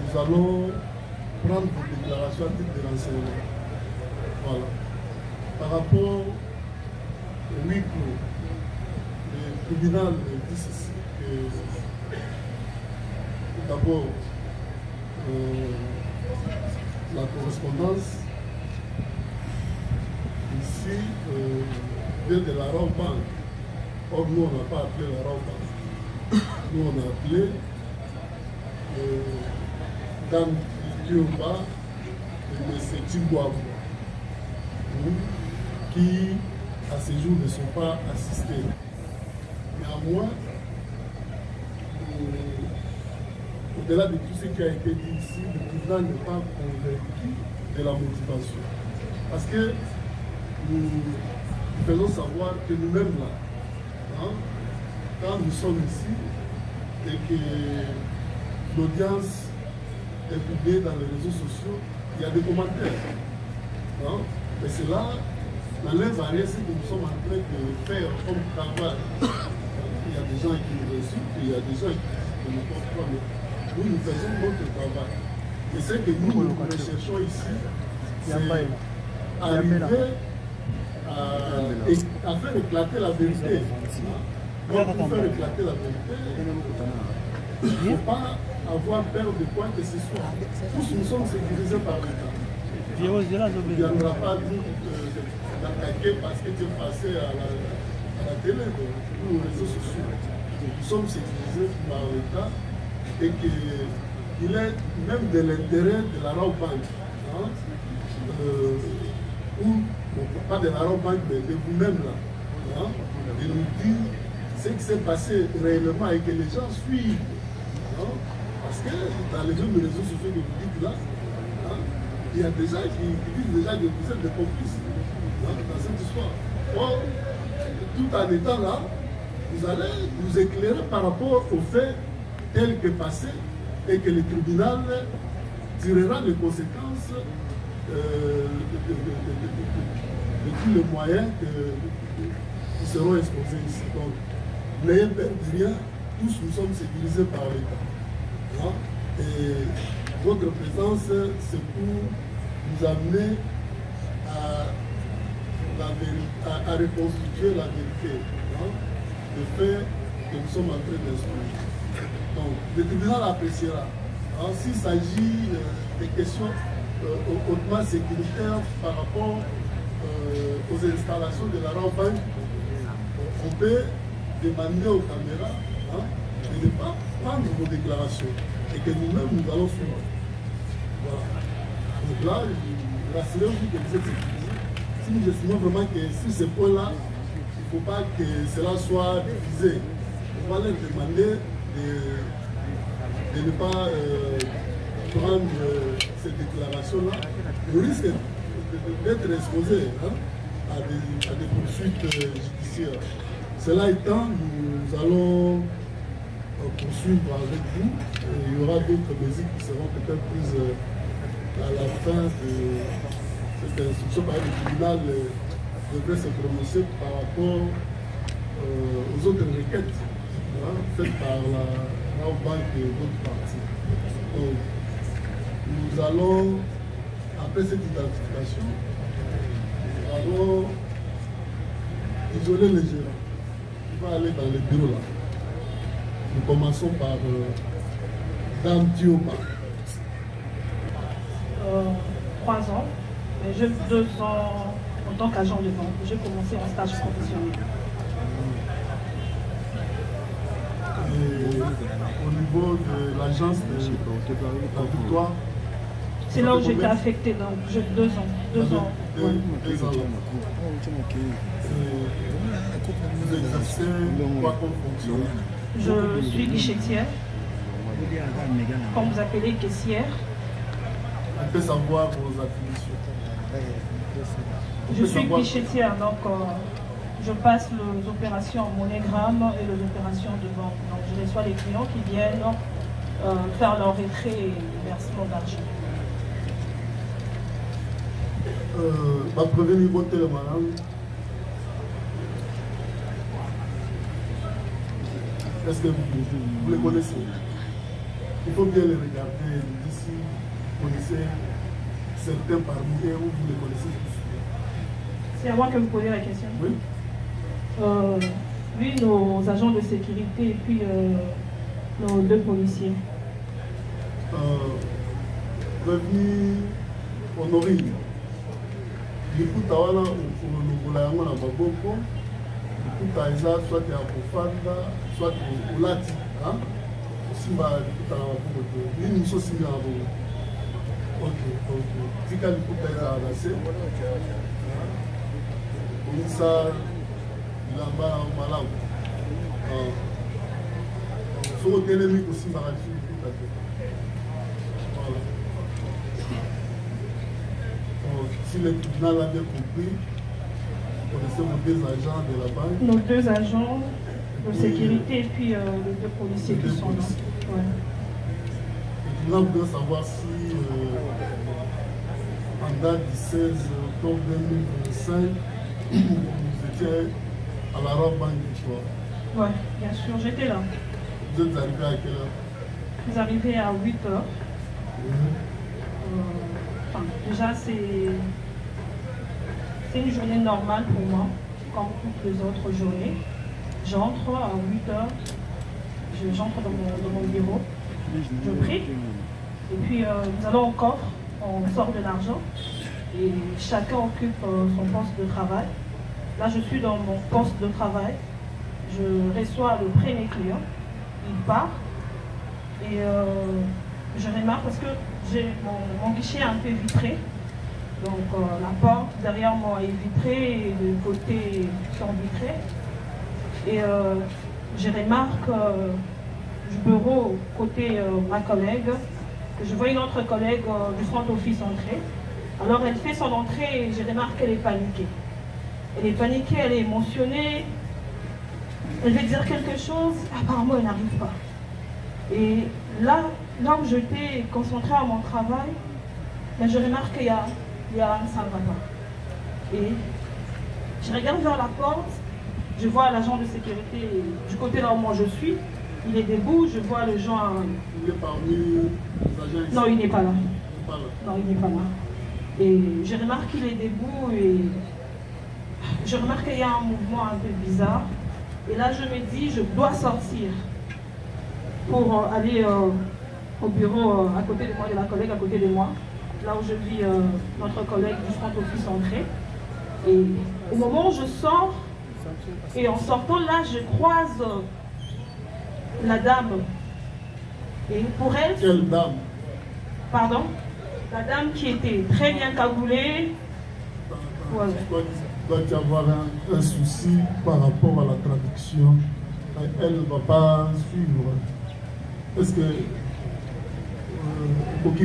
nous allons prendre vos déclarations à titre de renseignement. Voilà. Par rapport au huis clos, le tribunal dit ceci que d'abord la correspondance ici vient de la Raw Bank. Or nous on n'a pas appelé la Raw Bank. Nous on a appelé Dame Diomba et M. Timbouabou, qui à ce jour ne sont pas assistés. Néanmoins, au-delà de tout ce qui a été dit ici, le tribunal n'est pas convaincu de la motivation. Parce que nous faisons savoir que nous-mêmes là, hein, quand nous sommes ici et que l'audience est publiée dans les réseaux sociaux, il y a des commentaires. Hein, et cela n'enlève à rien ce que nous sommes en train de faire comme travail. Il y a des gens qui nous insultent, il y a des gens qui ne pensent pas, mais nous faisons notre travail. Et ce que nous recherchons ici, c'est arriver à faire éclater la vérité. Donc, pour faire éclater la vérité, il ne faut pas avoir peur de quoi que ce soit. Tous nous sommes sécurisés par l'État. Il n'y en aura pas d'attaquer parce que tu es passé à la télé, ou aux réseaux sociaux. Nous sommes sécurisés par l'État et qu'il est même de l'intérêt de la Raw Bank, hein, ou pas de la Raw Bank, mais de vous-même là, hein, de nous dire ce qui s'est passé réellement et que les gens suivent. Hein, parce que dans les réseaux sociaux que vous dites là, hein, il y a des gens qui disent déjà que vous êtes des complices, hein, dans cette histoire. Or, tout en étant là, vous allez nous éclairer par rapport aux faits tels que passés et que le tribunal tirera les conséquences de tous les moyens qui seront exposés ici. Donc, n'ayez peur de rien, tous nous sommes sécurisés par l'État. Hein? Et votre présence, c'est pour nous amener à reconstituer la vérité, hein, le fait que nous sommes en train d'instruire. Donc, le tribunal appréciera. Hein, s'il s'agit des questions hautement sécuritaires par rapport aux installations de la Raw Bank, on peut demander aux caméras, hein, de ne pas prendre vos déclarations et que nous-mêmes nous allons suivre. Voilà. Donc là, rassurez-vous que vous êtes sécurisés. Si nous estimons vraiment que sur ce point-là, il ne faut pas que cela soit divisé, on va leur demander de ne pas prendre ces déclarations-là. On risque d'être exposé, hein, à des poursuites judiciaires. Cela étant, nous allons poursuivre avec vous. Et il y aura d'autres mesures qui seront peut-être prises à la fin de cette instruction. Par exemple, le tribunal devrait se prononcer par rapport aux autres requêtes, hein, faites par la Raw Bank et d'autres parties. Donc, nous allons, après cette identification, nous allons isoler les gérants. On va aller dans les bureaux là. Nous commençons par Dame Diomba. 3 ans, j'ai 2 ans en tant qu'agent de vente. J'ai commencé en stage professionnel. Et au niveau de l'agence de la Victoire, c'est là où j'étais affecté, donc j'ai 2 ans. 2 ans. Deux ans. Vous exercez quoi comme fonction? Je suis guichetière, comme vous appelez caissière. On peut savoir vos attributions. Je suis guichetière, donc je passe les opérations en MoneyGram et les opérations de banque. Donc je reçois les clients qui viennent faire leur retrait et versement d'argent. Ma première niveau de télémanam. Est-ce que vous les connaissez? Il faut bien les regarder d'ici. Vous connaissez certains parmi eux ou vous les connaissez tous? C'est à moi que vous posez la question. Oui. Oui, nos agents de sécurité et puis nos 2 policiers. Revenu Honorine. L'écoute à Wala ou la Yamana Baboko. L'écoute à Isa, soit à Bofanda, soit au Lati. Simba, l'écoute à Baboko. L'une nous aussi à Baboko. Ok. Tika l'écoute à Isa à Nassé. Isa, il a mal en malade. Sur le télémique aussi, ma radio, l'écoute à Voilà. Si le tribunal a bien compris, vous connaissez vos 2 agents de la banque. Nos 2 agents de sécurité et puis les 2 policiers qui sont là. Ouais. Le tribunal voudrait savoir si, en date du 16 octobre 2025, vous étiez à la Robe Banque du Choix. Oui, bien sûr, j'étais là. Vous êtes arrivé à quelle heure? Vous arrivez à 8 h. Déjà, c'est une journée normale pour moi, comme toutes les autres journées. J'entre à 8 h, j'entre dans mon bureau, je prie, et puis nous allons au coffre, on sort de l'argent, et chacun occupe son poste de travail. Là, je suis dans mon poste de travail, je reçois le premier client, il part, et je remarque parce que mon guichet est un peu vitré, donc la porte derrière moi est vitrée et les côtés sont vitrés. Et je remarque du bureau côté ma collègue, que je vois une autre collègue du front office entrer. Alors elle fait son entrée et je remarque qu'elle est paniquée. Elle est paniquée, elle est émotionnée. Elle veut dire quelque chose, apparemment elle n'arrive pas. Et là où j'étais concentrée à mon travail, ben je remarque qu'il y a ça ne va pas. Et je regarde vers la porte, je vois l'agent de sécurité du côté là où moi je suis, il est debout, je vois le gens... Il est parmi les agents ici? Non, il n'est pas là. Non, il n'est pas là. Et je remarque qu'il est debout et je remarque qu'il y a un mouvement un peu bizarre. Et là, je me dis, je dois sortir pour aller au bureau à côté de moi, de la collègue à côté de moi, là où je vis notre collègue du front office entrée. Et au moment où je sors, et en sortant là, je croise la dame. Et pour elle... Quelle dame? Pardon? La dame qui était très bien cagoulée. Ouais. Il doit y avoir un souci par rapport à la traduction. Elle ne va pas suivre. Est-ce que... Donc,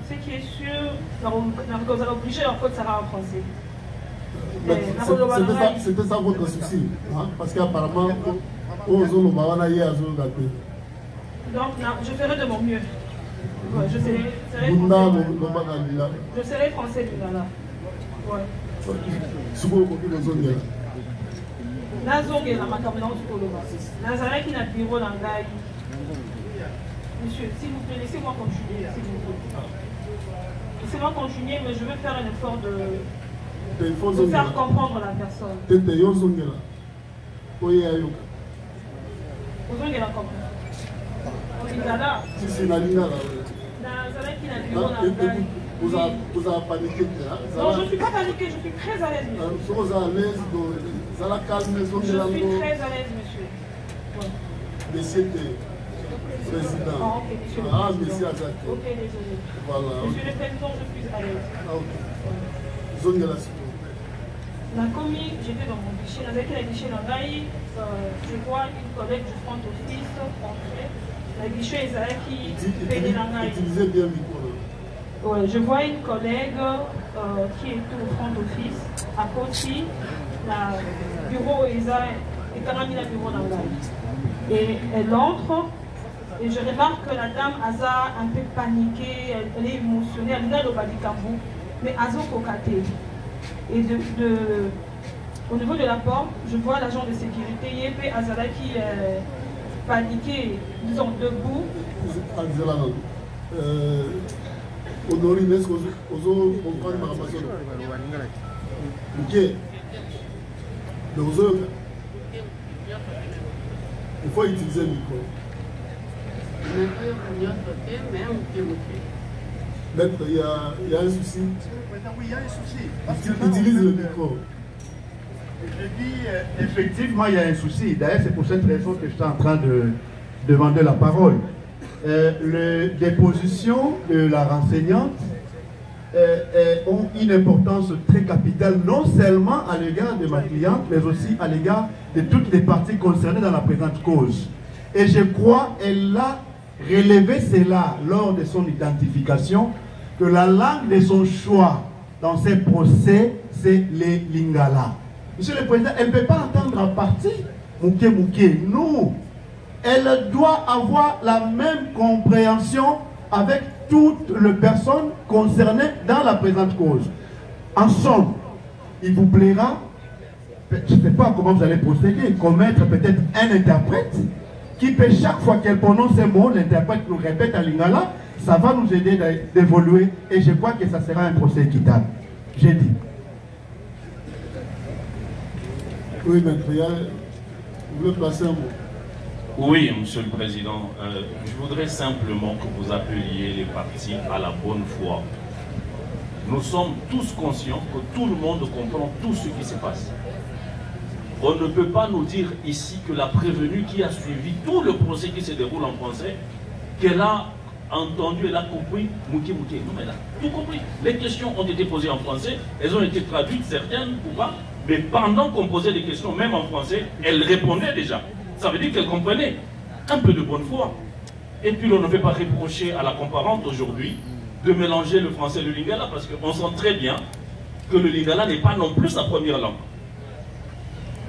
ce qui est sûr, vous allez obliger leur code Sarah en français. C'était ça votre souci, hein? Parce qu'apparemment, donc je ferai de mon mieux. Ouais, je serai français du Ghana. Ouais. Monsieur, s'il vous plaît, laissez-moi continuer, s'il vous plaît. Laissez-moi continuer, mais je veux faire un effort de faire comprendre la personne. Vous avez paniqué? Non, je ne suis pas paniqué, je suis très à l'aise, monsieur. Vous êtes à l'aise, je suis très à l'aise, monsieur. Monsieur le président. Ah, ok, monsieur. Ah, monsieur Azak. Ok, désolé. Voilà. Monsieur le président, je suis à l'aise. Ah, ok. Zone de la situation. La commis, j'étais dans mon guichet, avec la guichet Langaï, je vois une collègue du front office entrer. La guichet Ezaki, Pédé Langaï. Utilisez bien le micro. Ouais, je vois une collègue qui est au front office, à côté, le bureau Eza, et Karami la bureau Langaï. Et elle entre, et je remarque que la dame Aza un peu paniquée, elle est émotionnée, elle est au Badikambou, mais Azo Kokate. Et au niveau de la porte, je vois l'agent de sécurité, Yépé Azala qui est paniqué, disons debout. Honorine, est-ce que vous comprenez ma façon? Ok. Donc, il faut utiliser le micro. Maître, il y a un souci. Oui, il y a un souci. Utilise le micro. Je dis, effectivement, il y a un souci. D'ailleurs, c'est pour cette raison que je suis en train de demander la parole. Les dépositions de la renseignante ont une importance très capitale, non seulement à l'égard de ma cliente, mais aussi à l'égard de toutes les parties concernées dans la présente cause. Et je crois qu'elle a relevé cela lors de son identification, que la langue de son choix dans ces procès, c'est les lingala. Monsieur le Président, elle ne peut pas entendre en partie Mouké Mouké. Non, elle doit avoir la même compréhension avec toutes les personnes concernées dans la présente cause. En somme, il vous plaira, je ne sais pas comment vous allez procéder, commettre peut-être un interprète qui peut chaque fois qu'elle prononce un mot, l'interprète nous répète à lingala, ça va nous aider d'évoluer et je crois que ça sera un procès équitable. J'ai dit. Oui, maître, vous voulez placer un mot? Oui, Monsieur le Président, je voudrais simplement que vous appeliez les partis à la bonne foi. Nous sommes tous conscients que tout le monde comprend tout ce qui se passe. On ne peut pas nous dire ici que la prévenue qui a suivi tout le procès qui se déroule en français, qu'elle a entendu, elle a compris, Mouké Mouké. Non, mais elle a tout compris. Les questions ont été posées en français, elles ont été traduites, certaines ou pas, mais pendant qu'on posait les questions, même en français, elle répondait déjà. Ça veut dire qu'elle comprenait. Un peu de bonne foi. Et puis, on ne peut pas reprocher à la comparante aujourd'hui de mélanger le français et le lingala, parce qu'on sent très bien que le lingala n'est pas non plus sa première langue.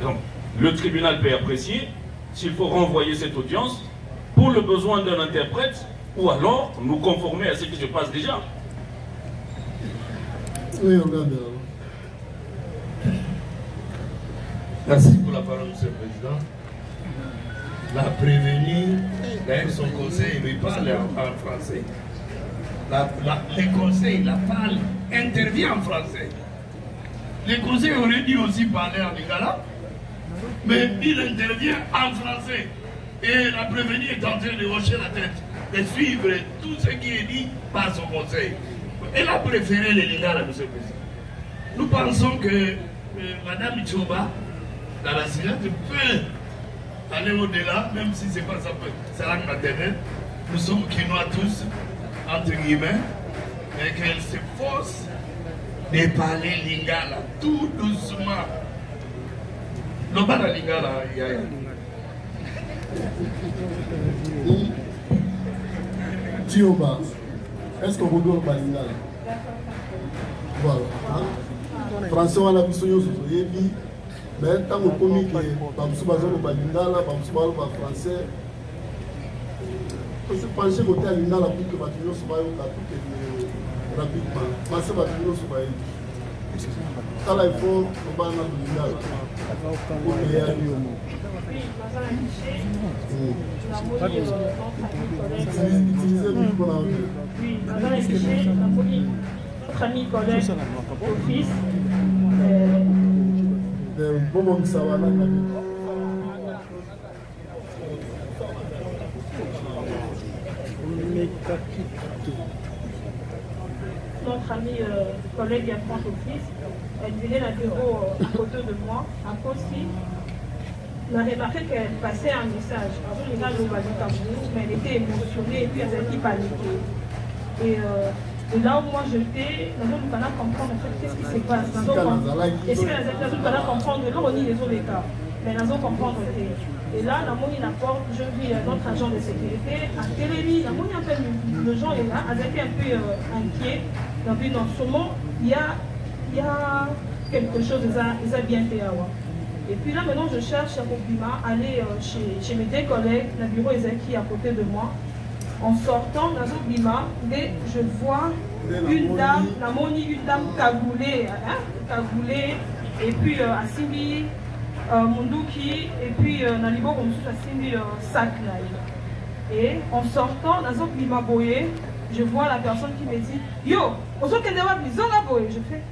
Donc, le tribunal peut apprécier s'il faut renvoyer cette audience pour le besoin d'un interprète ou alors nous conformer à ce qui se passe déjà. Oui, on regarde. Merci pour la parole, Monsieur le Président. La prévenue, d'ailleurs son conseil lui parle en français. Le conseil, la parle, intervient en français. Le conseil aurait dû aussi parler en lingala, mais il intervient en français. Et la prévenue est en train de hocher la tête, de suivre tout ce qui est dit par son conseil. Elle a préféré les lingala, Monsieur le Président. Nous pensons que Madame Ichoba, dans la Syrie, peut aller au-delà, même si ce n'est pas sa langue maternelle. Nous sommes quinois tous, entre guillemets, mais qu'elle s'efforce de parler lingala, tout doucement. Non, pas la lingala, yaya. Tioba, est-ce qu'on vous donne pas lingala? Voilà. Français, on a vu ce que mais tant que commis que Bamsou Bazolo Balingala, Bamsou Bazolo français, on se penche côté à l'Ingala pour que Batino soit tout rapidement. Pensez Batino soit ça là il faut qu'on va dans l'Ingala. Utilisez le micro là. Oui, dans la guichet, notre ami collègue office. Notre ami collègue à France Office, elle venait d'un bureau à côté de moi, à Kossi. On a remarqué qu'elle passait un message. Mais elle était émotionnée et puis elle a dit paniquée. Et Et là où moi j'étais, nous allons comprendre en fait qu'est-ce qui se passe. Est-ce que nous allons comprendre là on y les cas, mais nous allons comprendre. Et là, la monnaie n'apporte, je vis notre agent de sécurité à Télévi, la monnaie appelle le gens est là, avec un peu inquiet. Donc non seulement il y a quelque chose ils a bien fait. Et puis là maintenant je cherche à Bima, aller chez mes deux collègues, le bureau Ezeki à côté de moi. En sortant dans un Bima, je vois une dame, la monnaie, une dame cagoulée, cagoulée, et puis Assimi, Munduki, et puis Nalibo comme ça, Assimi sac. Et en sortant dans un Bima Boye, je vois la personne qui me dit yo, on se qu'elle doit bizarre la Boye. Je fais,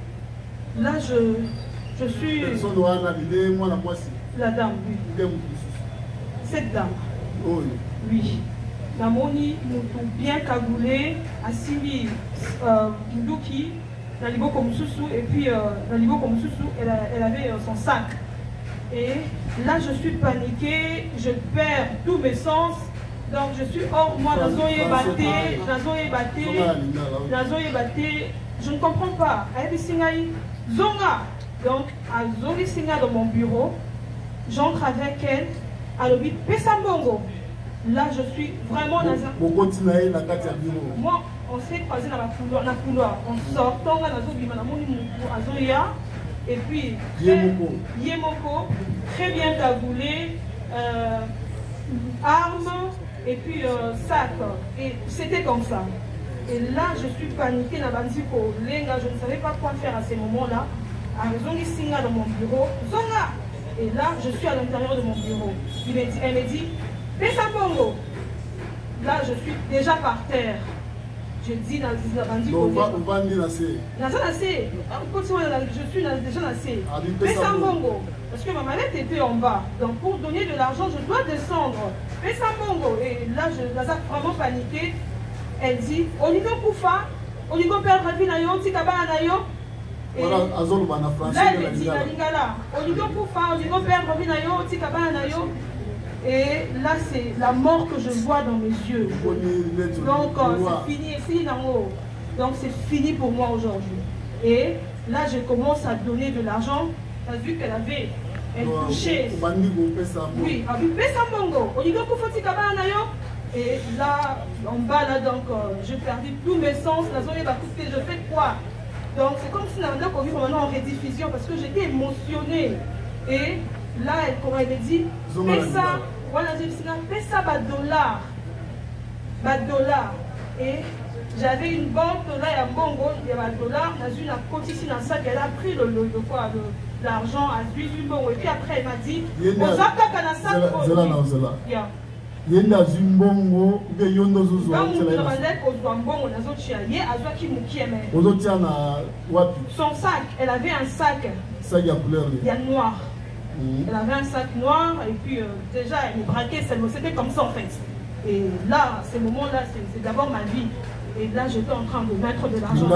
là je suis. La dame, oui. Cette dame. Oui. La moni bien cagoulé, Assimi Munduki, Nalibo comme Soussou, et puis Nalibo comme Soussou, elle avait son sac. Et là je suis paniquée, je perds tous mes sens, donc je suis hors moi, je ne comprends pas. Zonga, donc à Zongi Singa dans mon bureau, j'entre avec elle, à l'obit Pesambongo. Là, je suis vraiment dans un... Moi, on s'est croisé dans la couloir. En sortant, on a et puis, Yemoko, très bien cagoulé, armes, et puis sac. Et c'était comme ça. Et là, je suis paniquée dans Bandiko. Lenga, je ne savais pas quoi faire à ces moments-là. Zongi Singa dans mon bureau. Zonga! Et là, je suis à l'intérieur de mon bureau. Elle me dit, Pesambongo. Là, je suis déjà par terre. Je dis dans Bandiko. On va dire assez. Je suis déjà assez. Pesambongo. Parce que ma mallette était en bas. Donc, pour donner de l'argent, je dois descendre. Pesambongo. Et là, je suis vraiment paniquée. Elle dit, Oligo Koufa, Oligo perdre la vie na yo, Tikaba na yo. Et là, elle dit, Lingala, Oligo Koufa, Oligo perdre la vie na yo, Tikaba na yo. Et là, c'est la mort que je vois dans mes yeux. Donc, c'est fini ici, donc c'est fini pour moi aujourd'hui. Et là, je commence à donner de l'argent. Tu as vu qu'elle avait, elle touchait. Oui, avec Pesambongo, Oligo Koufa, Tikaba na yo. Et là, en bas, là, donc, j'ai perdu tous mes sens. La zone va couper, je fais quoi? Donc, c'est comme si on vit maintenant en rediffusion parce que j'étais émotionnée. Et là, elle me dit, fais ça, voilà, j'ai dit, fais ça, $. Et j'avais une banque, là, il y a un bongo, il y a $. Dans une côte ici, dans ça, elle a pris l'argent, à 18 bongo. Et puis après, elle m'a dit, Yenda zimbongo ube yondo zuzu son sac, elle avait un sac noir. Elle avait un sac noir et puis déjà elle me braquait, c'était comme ça en fait. Et là, ces moments-là, c'est d'abord ma vie. Et là, j'étais en train de mettre de l'argent.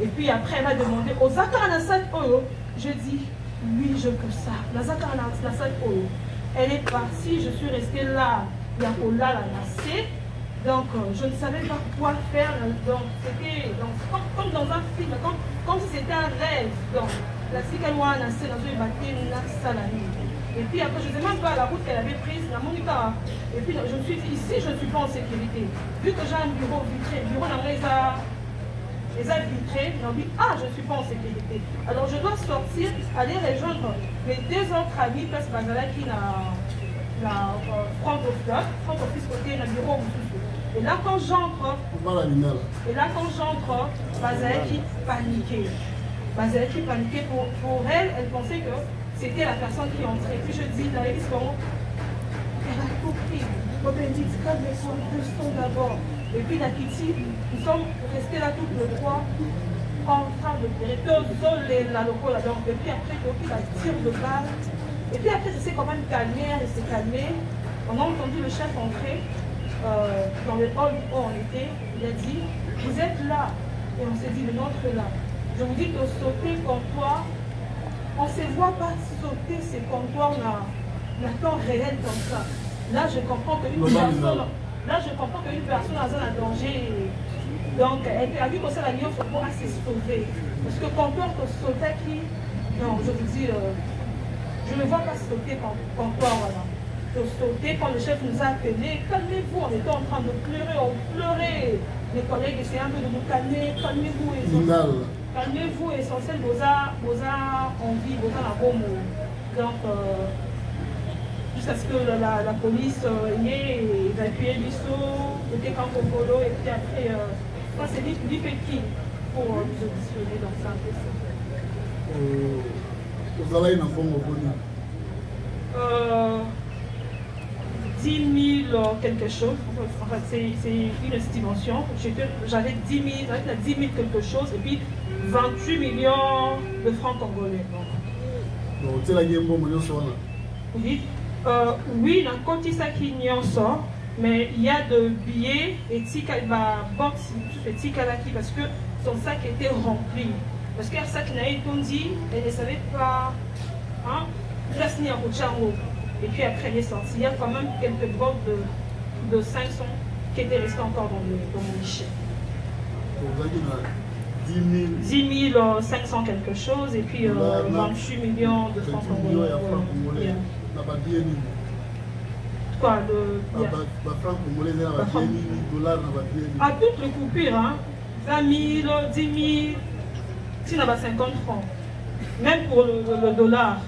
Et puis après, elle m'a demandé, je dis, oui, je peux ça. Elle est partie, je suis restée là, Yakola, la nacée. Donc, je ne savais pas quoi faire. Donc, c'était comme dans un film, comme si c'était un rêve. Donc, la Sikawa, la nacée, la salami. Et puis après, je ne sais même pas la route qu'elle avait prise, la Monica. Et puis, je me suis dit, ici, je ne suis pas en sécurité. Vu que j'ai un bureau vitré, le bureau n'a pas les a vitrés, ils ont dit, ah, je ne suis pas en sécurité. Alors je dois sortir, aller rejoindre mes deux autres amis, parce que qui n'a front office côté le bureau. Et là quand j'entre, Bazalaki paniquait. Bazalaki paniquait pour elle, elle pensait que c'était la personne qui entrait. Puis je dis, la liste, elle a tout pris. On me dit, calme-toi, d'abord. Et puis la Kitty, nous sommes restés là toutes les trois en train de pleurer. La loco là donc. Et puis après, il a tiré de balle. Et puis après, ça s'est quand même calmé, elle s'est calmée. On a entendu le chef entrer dans le hall où on était. Il a dit, vous êtes là. Et on s'est dit, le nôtre est là. Je vous dis que sauter comptoir, on ne se voit pas sauter ces comptoirs d'un temps réel comme ça. Là, je comprends qu'une personne. Là, je comprends qu'une personne a un danger. Donc, elle a vu que ça, la ligne, il faut pouvoir se sauver. Parce que quand on sauter qui. Non, je vous dis, je ne vois pas sauter quand toi, voilà. De sauter quand le chef nous a appelés. Calmez-vous, on était en train de pleurer, on pleurait. Les collègues essayaient un peu de nous calmer. Calmez-vous, essentiel. Calmez-vous, essentiel, vous avez envie, vous avez la bonne mot. Donc, jusqu'à ce que la police ait évacué l'ISO, était quand Kokolo, et puis après, c'est lui qui pour nous auditionner, donc c'est un peu ça. Vous allez dans le fond, 10 000 quelque chose, en fait c'est une estimation. J'avais 10 000 quelque chose et puis 28 millions de francs congolais. Donc, c'est la game bombe, oui, oui, la côté ça qui n'y en sort, mais il y a de billets et tika box et tika qui parce que son sac était rempli. Parce qu'un sac n'a été dit, elle ne savait pas, hein, et puis après elle est sortie. Il y a quand même quelques blocs de 500 qui étaient restés encore dans le guichet. Donc, 10 500 quelque chose et puis 28 millions de francs congolais. Quoi, à toutes les coupures, hein, 20 000, 10 000, si on a 50 francs. Même pour le dollar.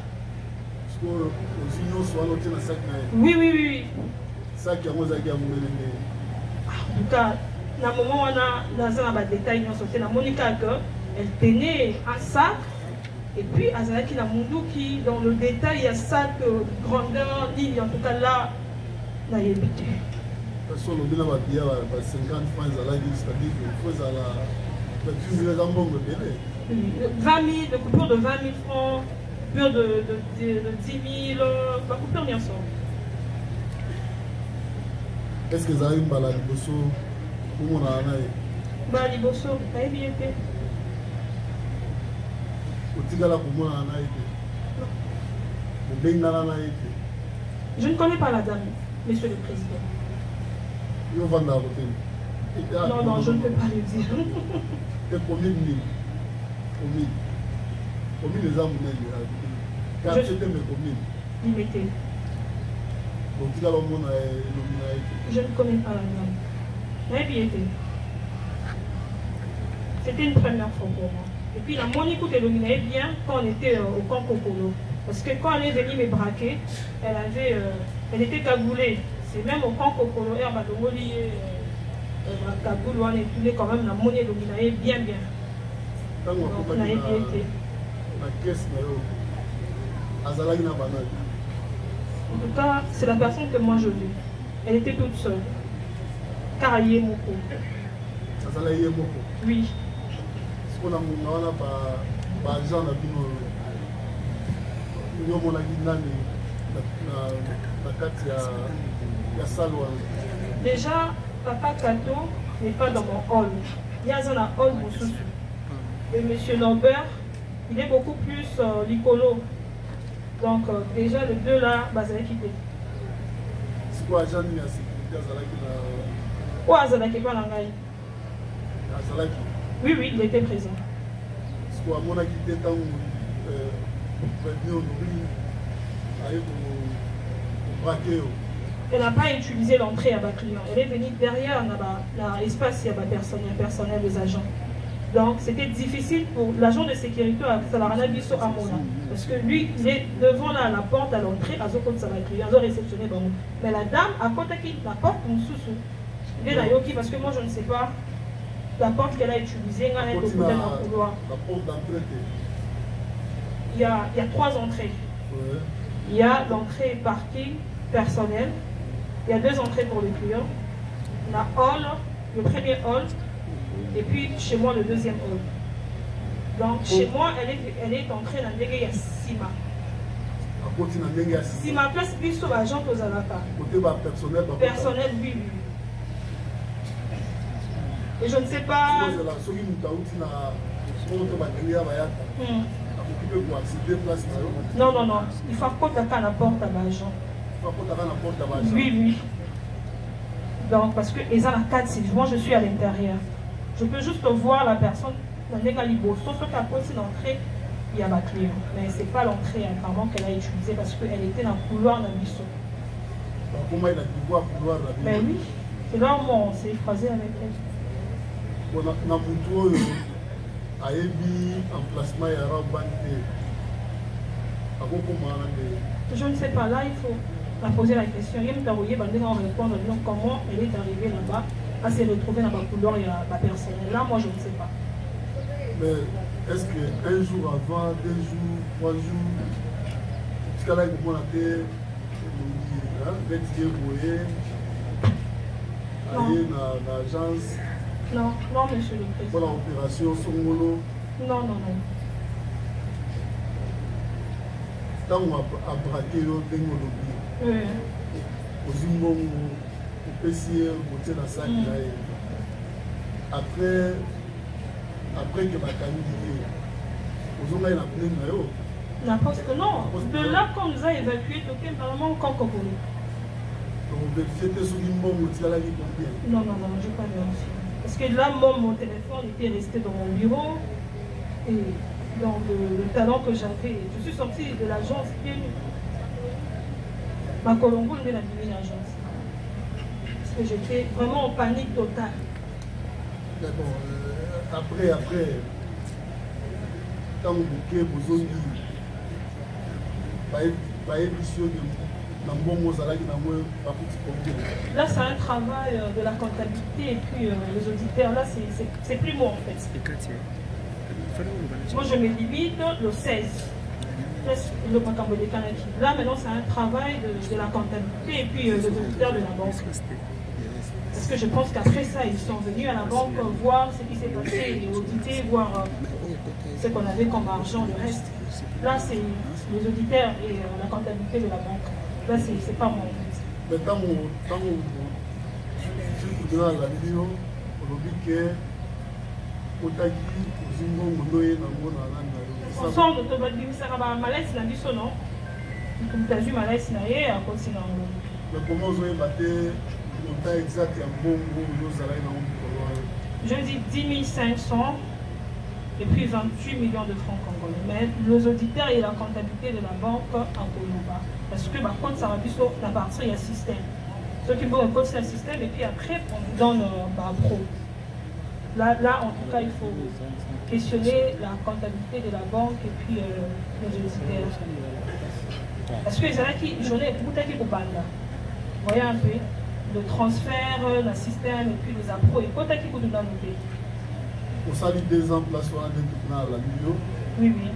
Oui, oui, oui. En tout cas, dans le moment où on a des détails, on a Monica elle tenait un sac. Et puis, Azalaki na Mundu qui, dans le détail, il y a sac, grandeur, ligne, en tout cas là, on a évité. Parce que le a 50 francs, c'est-à-dire qu'il faut la 20 000, de coupure de 20 000 francs, coupure de 10 000, la coupure bien sûr. Est-ce que vous avez une balade Liboso pour mon anaï? Bah, Liboso, pas bien fait. Je ne connais pas la dame, monsieur le président. Non, non, je ne peux pas le dire. C'est combien de mille? Combien les hommes limité. Je ne connais pas la dame. Mais bien été. C'était une première fois pour moi. Et puis la Monique illuminait bien quand on était au camp Kokolo. Parce que quand elle est venue me braquer, elle était cagoulée. C'est même au camp Kokolo, elle m'a demandé cagoule, on est quand même la monnaie illuminée bien. Donc on a été. En tout cas, c'est la personne que moi je vis. Elle était toute seule. Karaye Moko. Oui. On a déjà, Papa Kato n'est pas dans mon hall. Il y a un hall Moussousou. Et M. Norbert, il est beaucoup plus licolo. Donc, déjà, les deux là, bah, ça va quitter. C'est quoi, Jean, il y a sécurité à Zalaki? Pas la gaille. Oui, oui, il était présent. Elle n'a pas utilisé l'entrée à bas client. Elle est venue derrière l'espace personnel des agents. Donc c'était difficile pour l'agent de sécurité à Salarana Bisso à Mona. Parce que lui, il est devant la porte à l'entrée, à Zokot Salakri, à Zokot réceptionné. Mais la dame, à côté de la porte, il est là, parce que moi je ne sais pas. La porte qu'elle a utilisée, elle est au côté d'un couloir. La porte d'entrée. Il y a 3 entrées. Ouais. Il y a l'entrée parking personnel. Il y a 2 entrées pour les clients. La hall, le premier hall. Et puis chez moi, le deuxième hall. Donc chez moi, elle est entrée dans le Sima. Sima place plus sur l'agent aux Alaka. Personnel, oui. Et je ne sais pas. Non, non, non. Il faut qu'on à la porte à l'agent. Oui, oui. Donc, parce que ils ont la 4 moi je suis à l'intérieur. Je peux juste voir la personne dans les galibos, sauf qu'à côté d'entrée, il y a ma client. Mais ce n'est pas l'entrée apparemment qu'elle a utilisée parce qu'elle était dans le couloir d'un biseau. Comment il a pu voir le couloir là? Ben oui, c'est là où on s'est croisé avec elle. Bon, dans le moto, il y a eu emplacement, il y a un je ne sais pas, là il faut la poser la question. Il y a répondre comment elle est arrivée là-bas à se retrouver dans le couloir, il y a la personne. Là, moi je ne sais pas. Mais est-ce qu'un jour avant, 2 jours, 3 jours, jusqu'à là, il faut aller dans l'agence? Non, non, monsieur le président. Pour l'opération Songolo? Non, non, non. Tant on a braqué le démologie, au Zimbabwe, au PCR, au Tien Sac, après que ma famille dit, aux hommes, il a plein de maillots. Non, parce que non, de là qu'on nous a évacués, toqué vraiment encore Congolais. Donc, vérifier que ce Zimbabwe, tu as la vie combien? Non, non, non, je n'ai pas vérifié. Parce que là, mon téléphone était resté dans mon bureau. Et dans le talent que j'avais, je suis sortie de l'agence pieds nus. Ma Colombo est la divine agence. Parce que j'étais vraiment en panique totale. D'accord. Après, quand vous avez besoin de là, c'est un travail de la comptabilité et puis les auditeurs. Là, c'est plus moi en fait. Moi, je me limite le 16. Là, maintenant, c'est un travail de la comptabilité et puis les auditeurs de la banque. Parce que je pense qu'après ça, ils sont venus à la banque voir ce qui s'est passé et auditer, voir ce qu'on avait comme argent, le reste. Là, c'est les auditeurs et la comptabilité de la banque. Là, c'est pas moi. Mais quand on dans la vidéo, on dit que ensemble, tu vas dire que ça va malaise la mission, non? Tu as vu malaise na ye à cause de mais comment vous avez battu le temps exact et un bon je dis 10 500 et puis 28 millions de francs congolais. Mais les auditeurs et la comptabilité de la banque en Koloba. Parce que par contre, ça va plus sur la partie, il y a système. Ceux qui vont continuer le système et puis après, on vous donne pro. Là, en tout cas, il faut questionner la comptabilité de la banque et puis les auditeurs. Parce que j'en ai beaucoup qui vous vous voyez un peu le transfert, le système et puis les appros. Et quoi qui vous donne noter? Au salut 2 ans, place sur la vidéo. Oui, oui.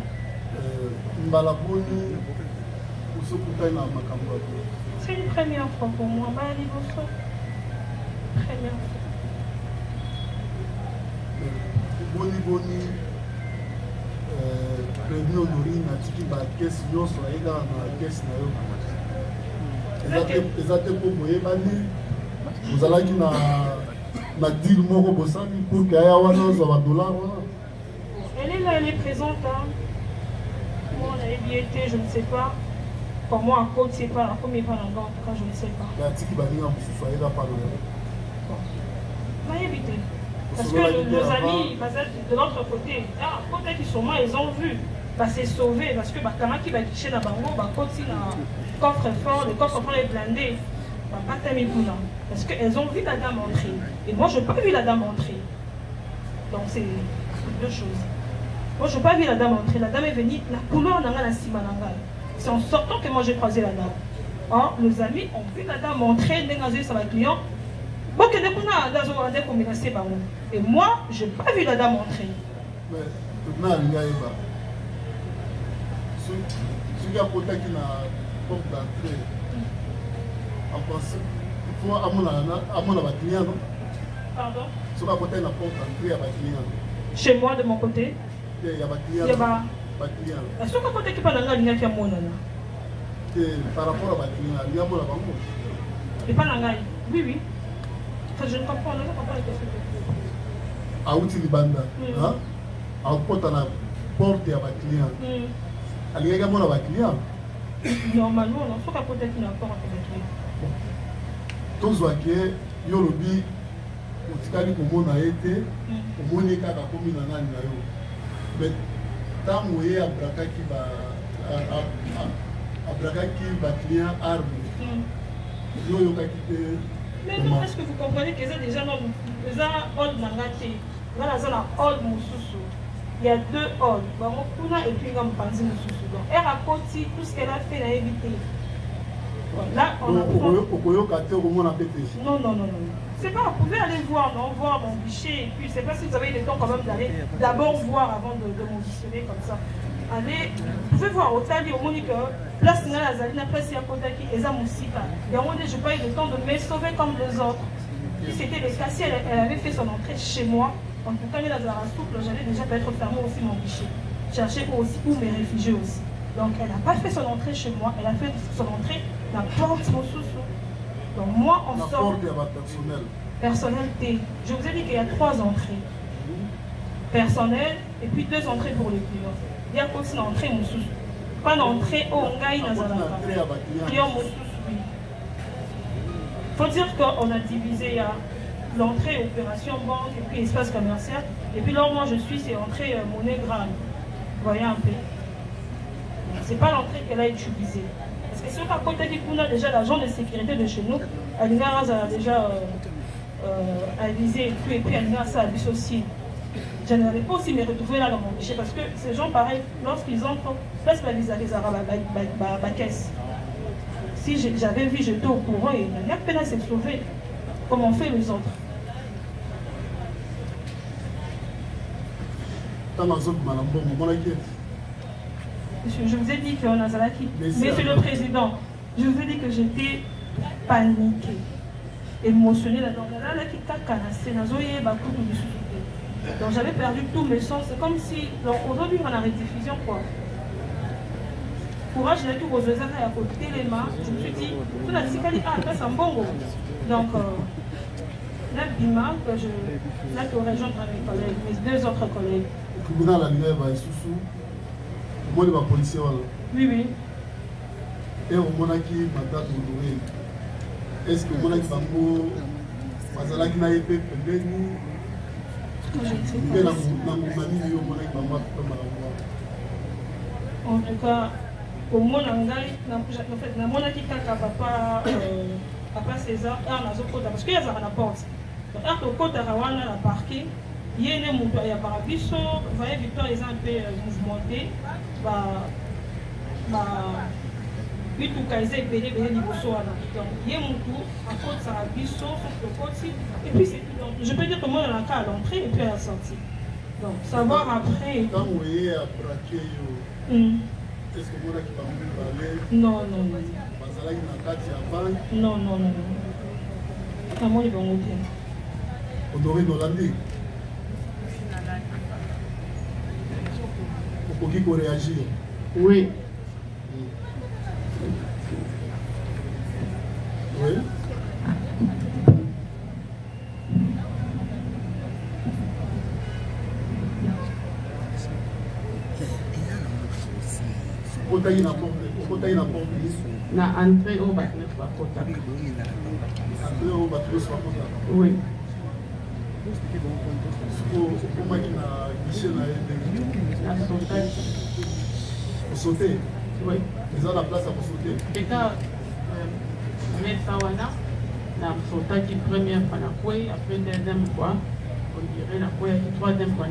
C'est une première fois pour moi. Première fois. Boni, prévenu Honorine, Natiki, caisse, yon soit dans la caisse. Les athées pour vous, vous allez dire moro bosani pour qu'il y ait un dollar. Elle est là, elle est présente. Hein. Moi, on a bien été, je ne sais pas. Pour moi, à côté, c'est pas combien pas en tout cas, je ne sais pas. La tiki va venir en plus, soyez là par là. On va éviter. Parce que nos amis, de l'autre côté, côté qui sont morts, ils ont vu. C'est sauvé. Parce que quand qui va quitter dans le bango, côté dans le coffre-fort, le coffre-fort est blindé. Pas terminé. Parce qu'elles ont vu la dame entrer. Et moi, je n'ai pas vu la dame entrer. Donc, c'est 2 choses. Moi, je n'ai pas vu la dame entrer. La dame est venue, la couleur n'a pas la cima. C'est en sortant que moi, j'ai croisé la dame. Hein? Nos amis ont vu la dame entrer, dégager sur la client. Et moi, je n'ai pas vu la dame entrer. Mais, celui qui a porté qui n'a porte d'entrée, en pensant, il faut amener ma client, non? Pardon? Celui qui a porté la porte d'entrée à ma client. Chez moi, de mon côté? Il y a ma client. Il y a ma client. Est-ce que côté qui parle d'anglais qui a mon nom? Par rapport à ma client, il y a mon nom. Et pas l'anglais? Oui, oui. Enfin, je ne comprends pas la question. À Outi Libanda, à porte à la porte à ma client. Il y a mon client. Normalement, on ne peut pas porter une porte à ma client. Tous voient que yo lobi otikali komona ete omoni kaka komi na nani na yo mais ntango ye abrakaki client arme yo oyokaki te. Mais non, est-ce que vous comprenez que c'est déjà non, c'est un hall mangaté. Dans la zone hall Moussousou, il y a 2 halls. Et puis il y a un panzi Moussousou. Donc elle a côté tout ce qu'elle a fait, elle a évité. Là, on apprend. Non, non, non, non. C'est pas, vous pouvez aller voir, non, voir mon guichet. Et puis, c'est pas si vous avez le temps quand même d'aller d'abord voir avant de m'auditionner comme ça. Allez, vous pouvez voir au Tali, au Monique, place Nala Zalina, place Yakotaki, Eza Moussika. Et à un moment donné, je n'ai pas eu le temps de me sauver comme les autres. Si c'était le cas, si elle avait fait son entrée chez moi, en tout cas, dans la souple, j'allais déjà peut-être fermer aussi mon guichet. Chercher aussi où me réfugier aussi. Donc, elle n'a pas fait son entrée chez moi, elle a fait son entrée dans la porte mon sous-sous. Donc, moi, on sort. Personnalité. Je vous ai dit qu'il y a 3 entrées. Personnel, et puis 2 entrées pour les clients. Il y a aussi une entrée Moussous. Pas d'entrée au Ngaï Nazaraka. Client Moussous, oui. Il faut dire qu'on a divisé l'entrée opération banque et puis espace commercial. Et puis là, moi je suis, c'est entrée monnaie grave. Vous voyez un peu. C'est pas l'entrée qu'elle a utilisée. Parce que sur la côté qu'on a déjà l'agent de sécurité de chez nous, Alinaraz a déjà avisé et puis Alinaraz a avisé aussi. Je n'avais pas aussi me retrouver là dans mon guichet parce que ces gens, pareil, lorsqu'ils entrent, place les arabes à caisse. Si j'avais vu, j'étais au courant et il n'y a peine à se sauver comme on fait les autres. Monsieur, je vous ai dit qu'on a Zalaki. Monsieur le Président, je vous ai dit que j'étais paniquée, émotionnée là-dedans. Donc j'avais perdu tous mes sens. C'est comme si, aujourd'hui on a rediffusion quoi. Courage, j'ai tout aux oeufs à côté les mains. Je me suis dit, tout la psychologie, c'est un bon gros. Donc, là, Bima, que je rejoindre mes collègues, mes 2 autres collègues. Le tribunal a livré à Issoussou. Moi, je suis policier. Oui, oui. Et au Monaki, ma date honorée. Est-ce que Monaki Bango, Mazalaki n'a pas pu en tout cas, au Monangai, na monaki kaka papa César, on a zokota parce qu'il y a la porte. Donc, au côté Rawana, la parking, il y a une moto, il y a Barabiso, vous voyez, Victor est un peu mouvementé. Il tout caisé payé bien niveau donc il y a mon tour à côté ça a biso sur le côté et puis c'est tout. Donc je peux dire que moi dans la cas à l'entrée et puis à la sortie. Donc savoir après. Quand vous voyez à braquer est-ce que moi qui va me parler? Non non non. Bazala qui n'a pas de non non non. Comment ils vont monter? Honoré Nolandi. Pour qui qu'on réagir? Oui. Oui. Na entrée au bâtiment Bakota. Entrée au bâtiment Bakota. Oui. Comment il a guichet là? Pour sauter. Oui. Ils ont la place pour sauter. Et quand Metsawana, la sauta qui première fois la fois, après 2e fois, on dirait la fois, 3e fois.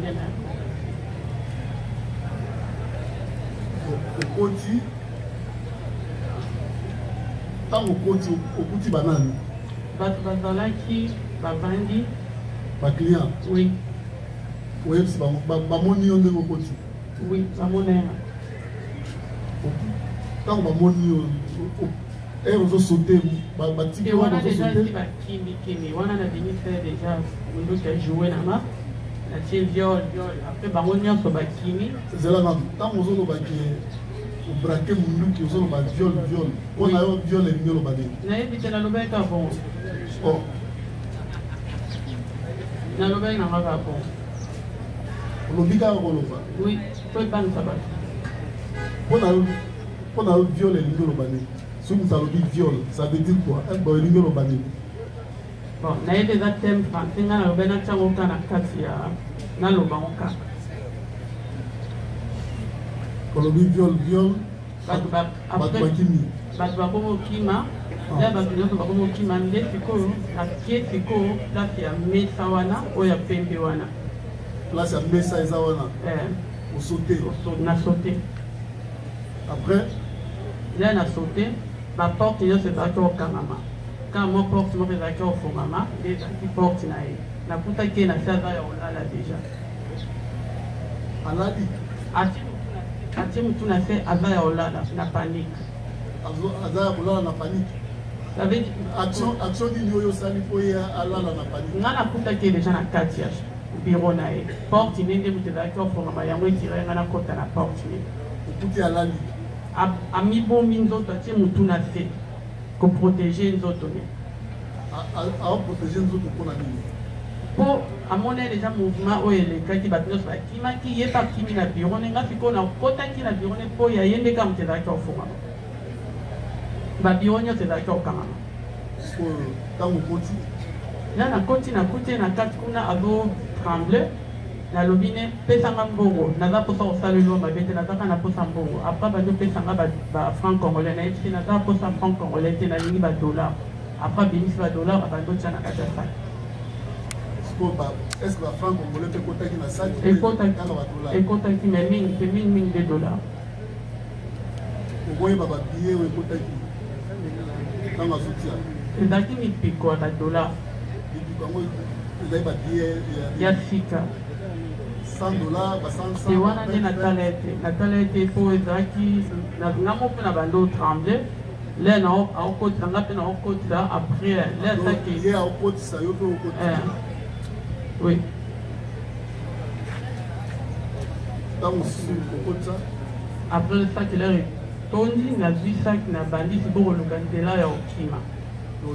Au côté, tant au côté banane. Bazala qui va vendre. Pas client. Oui. Oui, c'est pas mon nion de mon côté. Oui, pas mon air. Tant que mon nion. Et on a sauté, on a déjà dit Kimi, on a venu faire déjà, on a joué là-bas, on a dit viol, après on a fait Kimi. C'est là, tant qu'on a braqué mon qui on a viol, on a eu viol et viol au badé. On a évité la nouvelle avant. Oh. La nouvelle n'a pas bon. On a dit qu'on a oui, faut pas nous savoir. On a eu viol et viol au badé. Si vous avez dit viol, ça veut dire quoi? Un boy au badé. Bon, na ye déjà thème français nga na loba na tiango ka na kati ya na loba ngoka. Kolobi viol bato bakomo kima ya bato nyonso bakomo kima nde sikoyo atie sikoyo place ya mesa wana oyo ya pembe wana. Place ya mesa eza wana osote na sauté. Après là na sauté baporte nyonso ezalaki okangama kaka mwa porte moko ezalaki ofungama nde ezalaki porte na ye nakutaki ye na se aza ya olala déjà alali atie mutu na se aza ya olala na panique aza ya kolala na panique action nini oyo osali mpo ye alala na panique nga nakutaki ye déjà na kati ya bureau na ye porte ne nde mutu ezalaki ofungama yango etire nga nakota na porte ne okuti alali amibombi nzoto atie mutu na se koprotege nzoto ne aoprotege nzoto mpona nini mpo amoni déjà mouvement oyo elekaki bato nyonso bakimaki ye bakimi na biro ne nga sikoyo nakotaki na biro ne mpo ya ye nde kaka moto ezalaki ofungama babiro nyonso ezalaki okangama ntango okoti ya nakoti nakuti ye na kati kuna azo tremble nalobi ne pesanga mbongo naza mposa kosalelwa mabe te naza kaka na posa mbongo apres bazopesanga bafranc congolais nayebi te naza posa franc congolais te nalingi badollar apres abimisi badollar abandotia na kati ya saki est-ce que bafranc congolais mpe ekotaki na saki ekotaki me mingi mpe mingimingi de dollar okoyeba babillet oyo ekotaki ntango azotia ezalaki mipiko ya badollar mipiko yango ezali babillet ya sika e wana nde natala ete mpo ezalaki ngango mpe na bando tremble le aokotisa nga mpe naokotisa après le asaki oui après le saki lere tondi nazwi saki na bandi sikokoluka nzela ya okima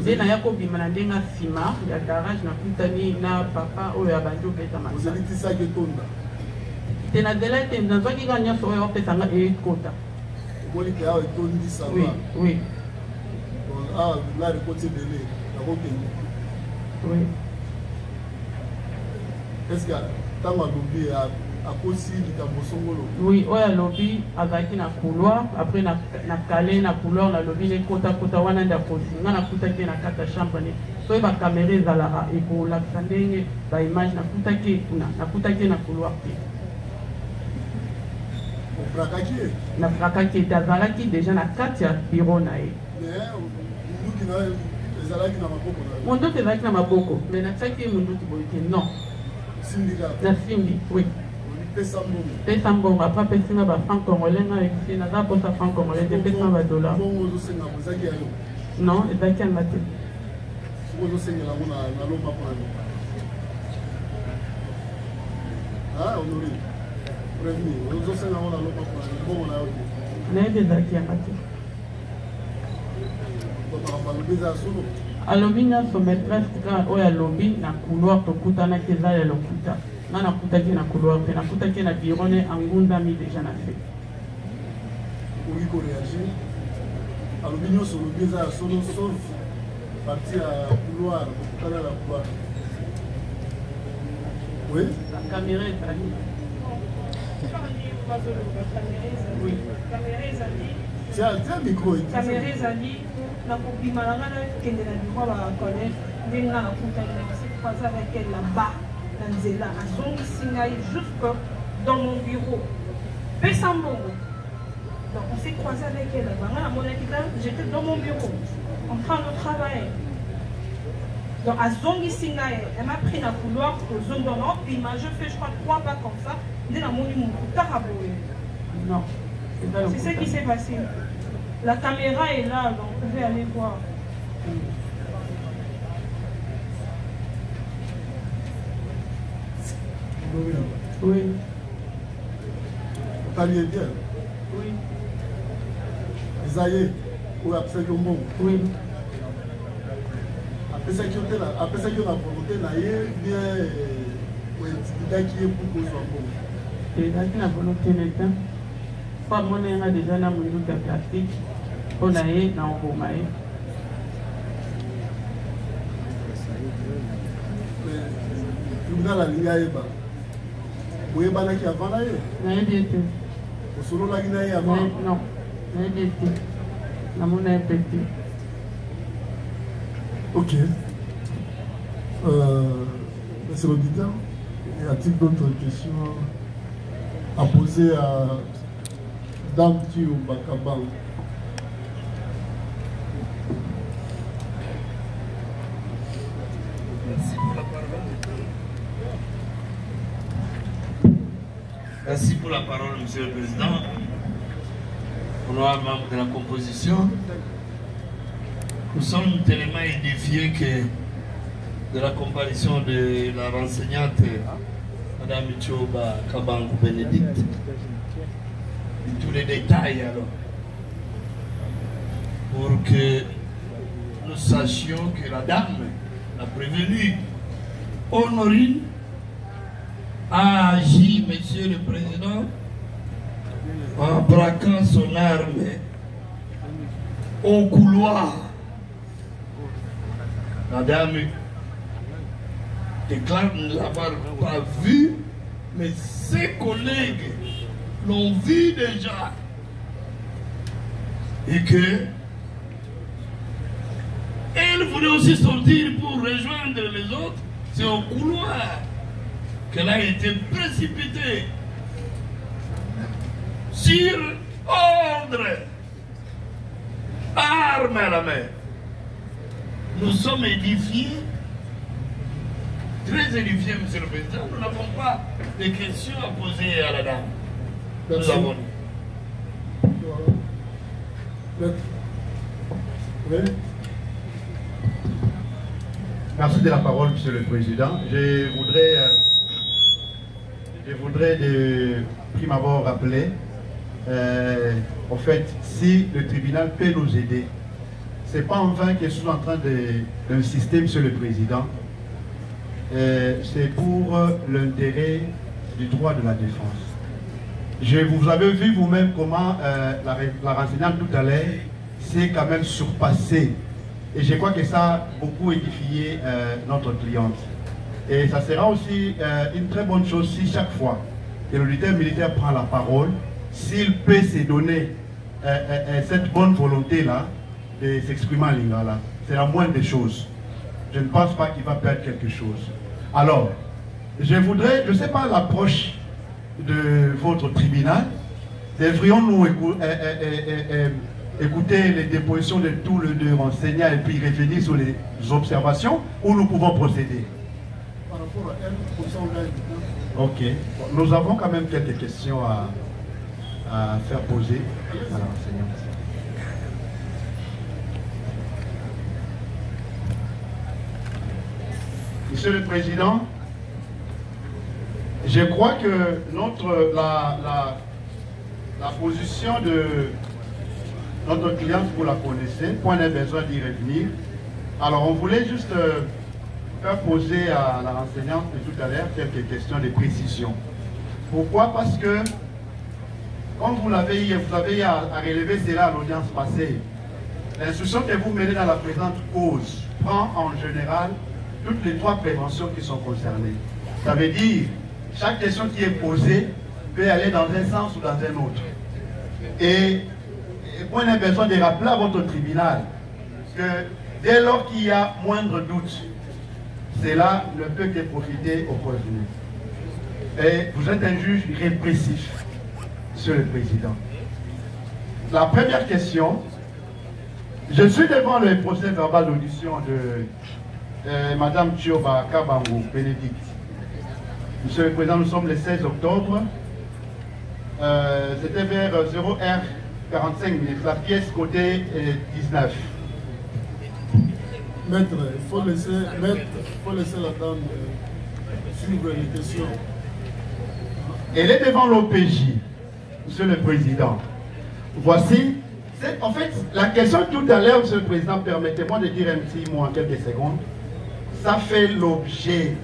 nde naya kobima na ndenge nsima ya garage nakutani na papa oyo abandi obeta masaki etonda te na nzela ete nazwaki kaka nyonso oyo opesanga ekota okolike awa etondi sava oui awa la rekoti ebele nakokende oui est ce que ntango alobi akosi likambo songolo oui oyo alobi azalaki na couloir après na kale na couloir nalobi nekotakota wana nde akosi nga nakutaki na kati ya chambre ne soki bakamera ezalaka ekolakisa ndenge baimage nakutaki kuna nakutaki na couloir te nafrakaki ete azalaki déjà na kati ya biro na ye munduki ezalaki na maboko mais natiaki ye munduki boye te non nasimbi oui pesa mbongo apres apesinga bafranc congolais nga ekisi naza posa franc congolais te pesinga badollar non ezalaki yanga te nayebi ezalaki yanga te alobi nyonso maîtresse kaka oyo alobi na couloir tokutanaki eza ya lokuta nga nakutaki na couloir mpe nakutaki na biro ne angundami déjà na se okoki koreagir alobi nyonso olobi eza ya solo sauf parti ya couloir kokutana na couloir oui la caméra ezali tia micro caméra ezali nakobima na nga nakende na biro bacolège ndenge nga nakutaki na croise avec elle là-bas na nzela azongisi ngai jusque dans mon bureau pesa mbongo donc on s'est croisé avec elle là-bas nga namonaki ta j'étais dans mon bureau en train de travailler donc azongisi ngai elle m'a pris na couloir tozongi donc naopima je fais je crois 3 pas comme ça nde namoni motu kaka boye non c'est ce qui s'est passé. La caméra est là, donc vous pouvez aller voir. Oui. Vous parliez bien. Oui. Isaïe, ou après que bon. Oui. Après ça, qui a volonté, bien, qui est pour qu'on soit bon. Et là, qui a volonté maintenant. Pas mon a déjà na mundu de plastique pour naïe na ngoma ye tribunal alingi ayeba oyebanaki avant na ye nayebi ete osololaki na ye avant non nayebi ete namona ye mpe te. Ok. Monsieur l'auditeur, y a-t-il d'autres questions à poser à Dame Thio Bakabang? Merci pour la parole, Monsieur le Président. Honorable membre de la composition, nous sommes tellement édifiés que de la comparution de la renseignante Madame Thioba Kabangu Bénédicte. Et tous les détails alors, pour que nous sachions que la dame, la prévenue, Honorine, a agi, Monsieur le Président, en braquant son arme au couloir. La dame déclare ne l'avoir pas vu, mais ses collègues l'ont vu déjà. Et que elle voulait aussi sortir pour rejoindre les autres. C'est au couloir qu'elle a été précipitée sur ordre, arme à la main. Nous sommes édifiés, très édifiés, Monsieur le Président. Nous n'avons pas de questions à poser à la dame. Nous avons. Merci de la parole, Monsieur le Président. Je voudrais de prime abord rappeler, en fait, si le tribunal peut nous aider, c'est pas en vain que je suis en train d'insister, Monsieur le Président. C'est pour l'intérêt du droit de la défense. Vous avez vu vous-même comment la renseignante tout à l'heure s'est quand même surpassée. Et je crois que ça a beaucoup édifié notre cliente. Et ça sera aussi une très bonne chose si chaque fois que le leader militaire prend la parole, s'il peut se donner cette bonne volonté-là de s'exprimer en lingala. C'est la moindre des choses. Je ne pense pas qu'il va perdre quelque chose. Alors, je voudrais, je ne sais pas l'approche de votre tribunal, devrions-nous écouter les dépositions de tous les deux renseignants et puis revenir sur les observations, ou nous pouvons procéder? Par rapport à elle, pour ça on a Ok. Nous avons quand même quelques questions à faire poser à la renseignante. Monsieur le Président, je crois que la position de notre cliente, vous la connaissez, point de besoin d'y revenir. Alors on voulait juste faire poser à la renseignante de tout à l'heure quelques questions de précision. Pourquoi? Parce que, comme vous avez eu à relever cela à l'audience passée, l'instruction que vous menez dans la présente cause prend en général toutes les trois préventions qui sont concernées. Ça veut dire, chaque question qui est posée peut aller dans un sens ou dans un autre. Et on a besoin de rappeler à votre tribunal que dès lors qu'il y a moindre doute, cela ne peut que profiter aux prévenus. Et vous êtes un juge répressif, Monsieur le Président. La première question, je suis devant le procès verbal d'audition de Madame Thioba Kabangu Bénédicte. Monsieur le Président, nous sommes le 16 octobre. C'était vers 0h 45 minutes, la pièce côté 19. Maître, il faut laisser la dame suivre les questions. Elle est devant l'OPJ, Monsieur le Président. Voici, en fait, la question tout à l'heure, Monsieur le Président, permettez-moi de dire un petit mot en quelques secondes. Ça fait l'objet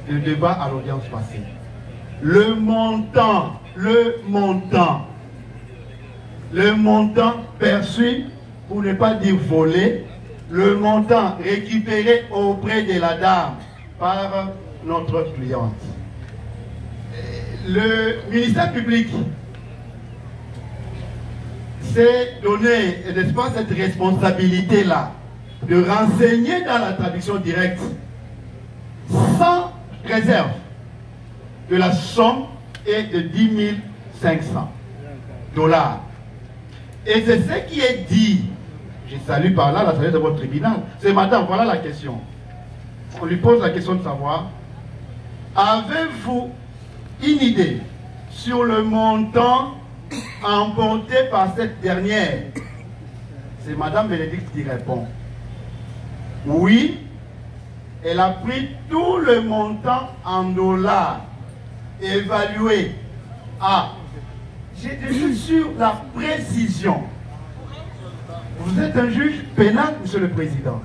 du débat à l'audience passée. Le montant perçu, pour ne pas dire volé, le montant récupéré auprès de la dame par notre cliente. Le ministère public s'est donné, n'est-ce pas, cette responsabilité-là de renseigner dans la traduction directe sans réserve de la somme est de 10 500 $. Et c'est ce qui est dit. Je salue par là la sagesse de votre tribunal. C'est madame, voilà la question. On lui pose la question de savoir, avez-vous une idée sur le montant emporté par cette dernière? C'est madame Bénédicte qui répond. Oui, elle a pris tout le montant en dollars évalué à... Je suis sur la précision. Vous êtes un juge pénal, monsieur le président.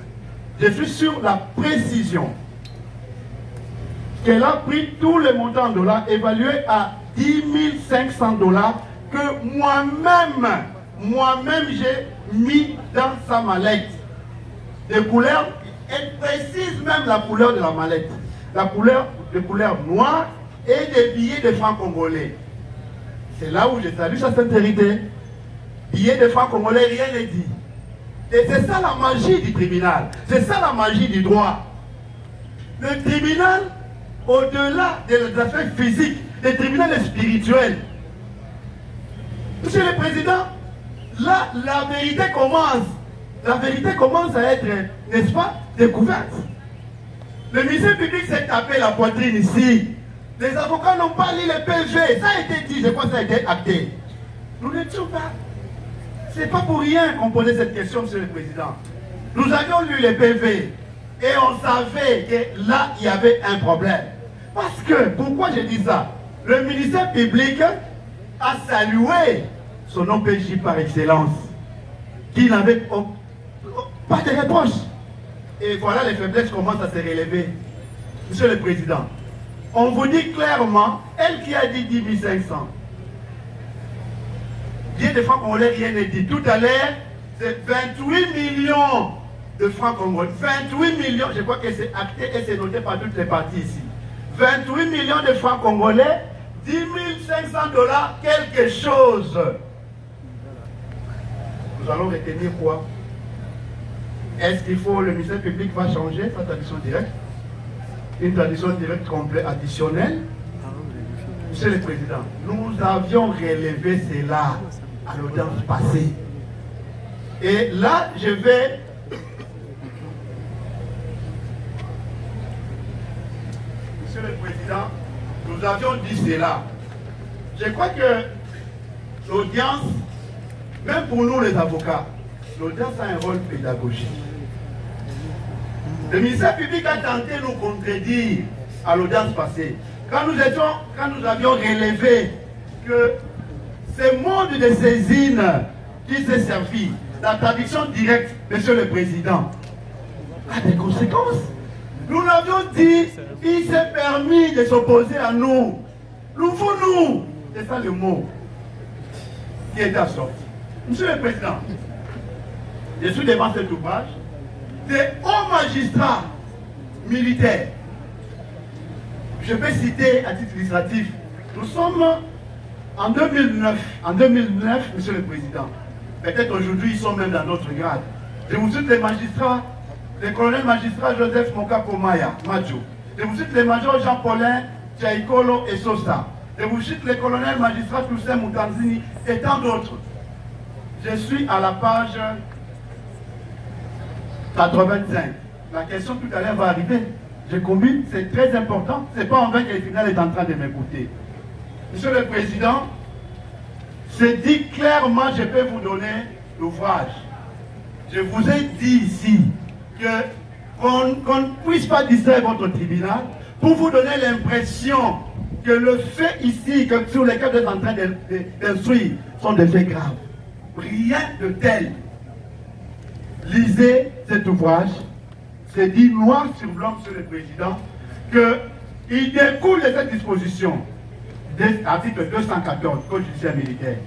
Je suis sur la précision. Qu'elle a pris tout le montant en dollars évalué à 10 500 $, que moi-même j'ai mis dans sa mallette. Des couleurs, elle précise même la couleur de la mallette. La couleur de couleur noire et des billets de francs congolais. C'est là où je salue sa sincérité. Billets de francs congolais, rien n'est dit. Et c'est ça la magie du tribunal. C'est ça la magie du droit. Le tribunal, au-delà des affaires physiques, le tribunal est spirituel. Monsieur le Président, là, la vérité commence. La vérité commence à être, n'est-ce pas, découverte. Le ministère public s'est tapé la poitrine ici. Les avocats n'ont pas lu les PV. Ça a été dit, je crois que ça a été acté. Nous n'étions pas. Ce n'est pas pour rien qu'on posait cette question, monsieur le Président. Nous avions lu les PV et on savait que là, il y avait un problème. Parce que, pourquoi je dis ça? Le ministère public a salué son OPJ par excellence, qui n'avait pas de reproche. Et voilà, les faiblesses commencent à se relever. Monsieur le Président, on vous dit clairement, elle qui a dit 10 500, bien de francs congolais, rien n'est dit. Tout à l'heure, c'est 28 millions de francs congolais. 28 millions, je crois que c'est acté et c'est noté par toutes les parties ici. 28 millions de francs congolais, 10 500 $, quelque chose. Nous allons retenir quoi? Est-ce qu'il faut, le ministère public va changer sa traduction directe? Une traduction directe complète additionnelle? Monsieur le Président, nous avions relevé cela à l'audience passée. Et là, je vais... Monsieur le Président, nous avions dit cela. Je crois que l'audience, même pour nous les avocats, l'audience a un rôle pédagogique. Le ministère public a tenté de nous contredire à l'audience passée. Quand nous avions relevé que ce mode de saisine qui s'est servi, la traduction directe, monsieur le Président, a des conséquences. Nous l'avions dit, il s'est permis de s'opposer à nous. Nous, c'est ça le mot qui est sorti. Monsieur le Président, je suis devant cet ouvrage des hauts magistrats militaires. Je peux citer à titre illustratif. Nous sommes en 2009. En 2009, monsieur le Président. Peut-être aujourd'hui, ils sont même dans notre grade. Je vous cite les magistrats, le colonel magistrat Joseph Mokako Maya, Majo. Je vous cite les majors Jean-Paulin, Tchaïkolo et Sosa. Je vous cite les colonels magistrats Toussaint Moutanzini et tant d'autres. Je suis à la page 85. La question tout à l'heure va arriver. Je combine, c'est très important. Ce n'est pas en vain que le tribunal est en train de m'écouter. Monsieur le Président, c'est dit clairement, je peux vous donner l'ouvrage. Je vous ai dit ici qu'on ne puisse pas distraire votre tribunal pour vous donner l'impression que le fait ici, que sur lesquels vous êtes en train d'instruire, sont des faits graves. Rien de tel. Lisez cet ouvrage. C'est dit noir sur blanc, monsieur le Président, qu'il découle de cette disposition, article 214, Code judiciaire militaire,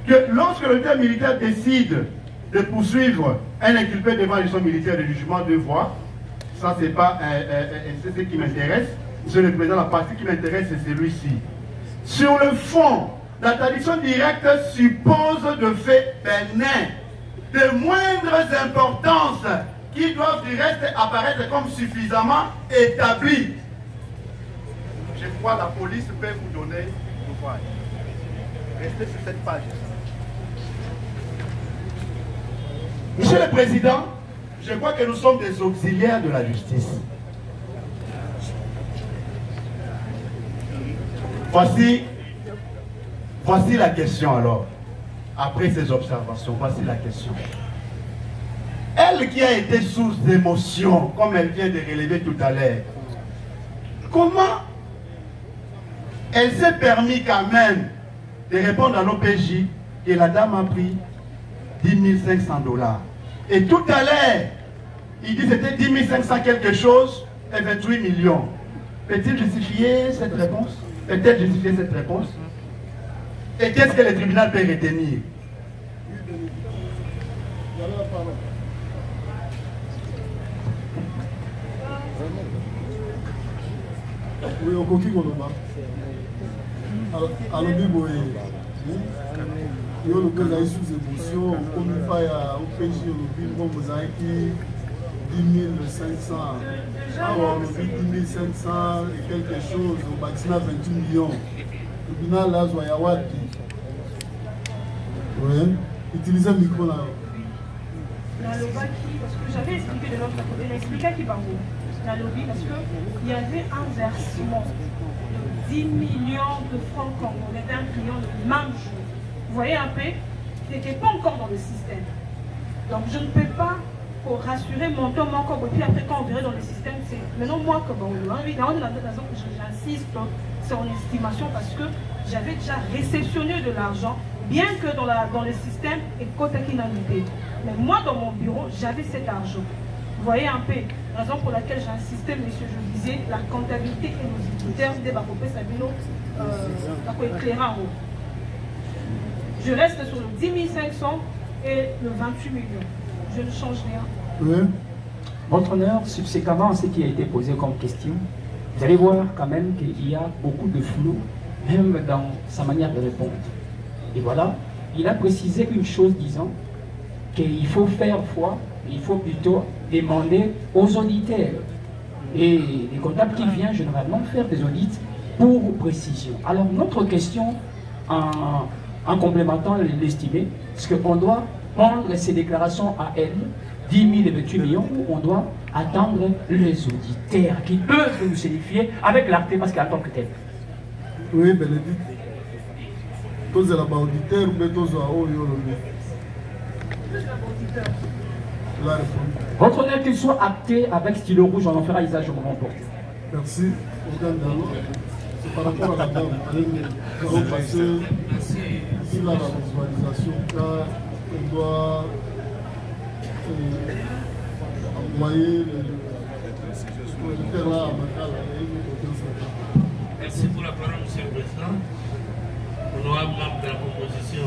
que lorsque l'autorité militaire décide de poursuivre un inculpé devant la juridiction militaire de jugement de voie, ça c'est pas c'est ce qui m'intéresse, Monsieur le Président, la partie qui m'intéresse, c'est celui-ci. Sur le fond, la traduction directe suppose de faits bénins, de moindres importances, qui doivent du reste apparaître comme suffisamment établis. Je crois que la police peut vous donner l'ouvrage. Restez sur cette page. Monsieur le Président, je crois que nous sommes des auxiliaires de la justice. Voici la question alors. Après ces observations, voici la question. Elle qui a été source d'émotion, comme elle vient de relever tout à l'heure, comment elle s'est permis quand même de répondre à l'OPJ et la dame a pris 10 500 $. Et tout à l'heure, il dit que c'était 10 500 quelque chose et 28 millions. Peut-il justifier cette réponse? Peut-elle justifier cette réponse? Et qu'est-ce que le tribunal peut retenir? Oui, au coquille Koloba. Alors, Bibo, il y a le cas de sous-émotion, comme il faut au PJ, le Bibo, vous avez 10 500. Alors, on dit 10 500 et quelque chose, au bâtiment 28 millions. Le tribunal là, Zoyawati. Oui, utilisez le micro là. Parce que j'avais expliqué de l'autre côté, il a expliqué qui par vous. Dans le lobby, parce qu'il y avait un versement de 10 millions de francs congolais d'un client le même jour. Vous voyez un peu, il n'était pas encore dans le système. Donc je ne peux pas, pour rassurer mon temps, mon corps, et puis après quand on verrait dans le système, c'est maintenant moi que bon, j'insiste sur mon estimation parce que j'avais déjà réceptionné de l'argent, bien que dans le système, et côté qui n'a l'idée. Mais moi, dans mon bureau, j'avais cet argent. Vous voyez un peu, raison pour laquelle j'ai insisté, monsieur, je disais, la comptabilité et nos éditeurs des Bakopé Sabino, éclairant en haut. Je reste sur le 10 500 et le 28 millions. Je ne change rien. Oui. Votre honneur, subséquemment à ce qui a été posé comme question, vous allez voir quand même qu'il y a beaucoup de flou, même dans sa manière de répondre. Et voilà, il a précisé une chose disant qu'il faut faire foi, il faut plutôt demander aux auditeurs. Et les comptables qui viennent généralement faire des audits pour précision. Alors notre question, en complémentant l'estimé, est-ce qu'on doit prendre ces déclarations à elle, 10 000 et 28 millions, ou on doit attendre les auditeurs qui peuvent nous certifier avec l'arté parce qu'il y a tant que tel. Oui, mais le dit, tous les auditeurs, mais tous les Votre honneur qu'il soit acté avec stylo rouge, on en fera usage au moment opportun. Merci. C'est par rapport à la dame. Nous allons passer ici là, la visualisation, car on doit envoyer le faire là à Makala. Merci pour la parole, monsieur le président. Honorable membre de la composition.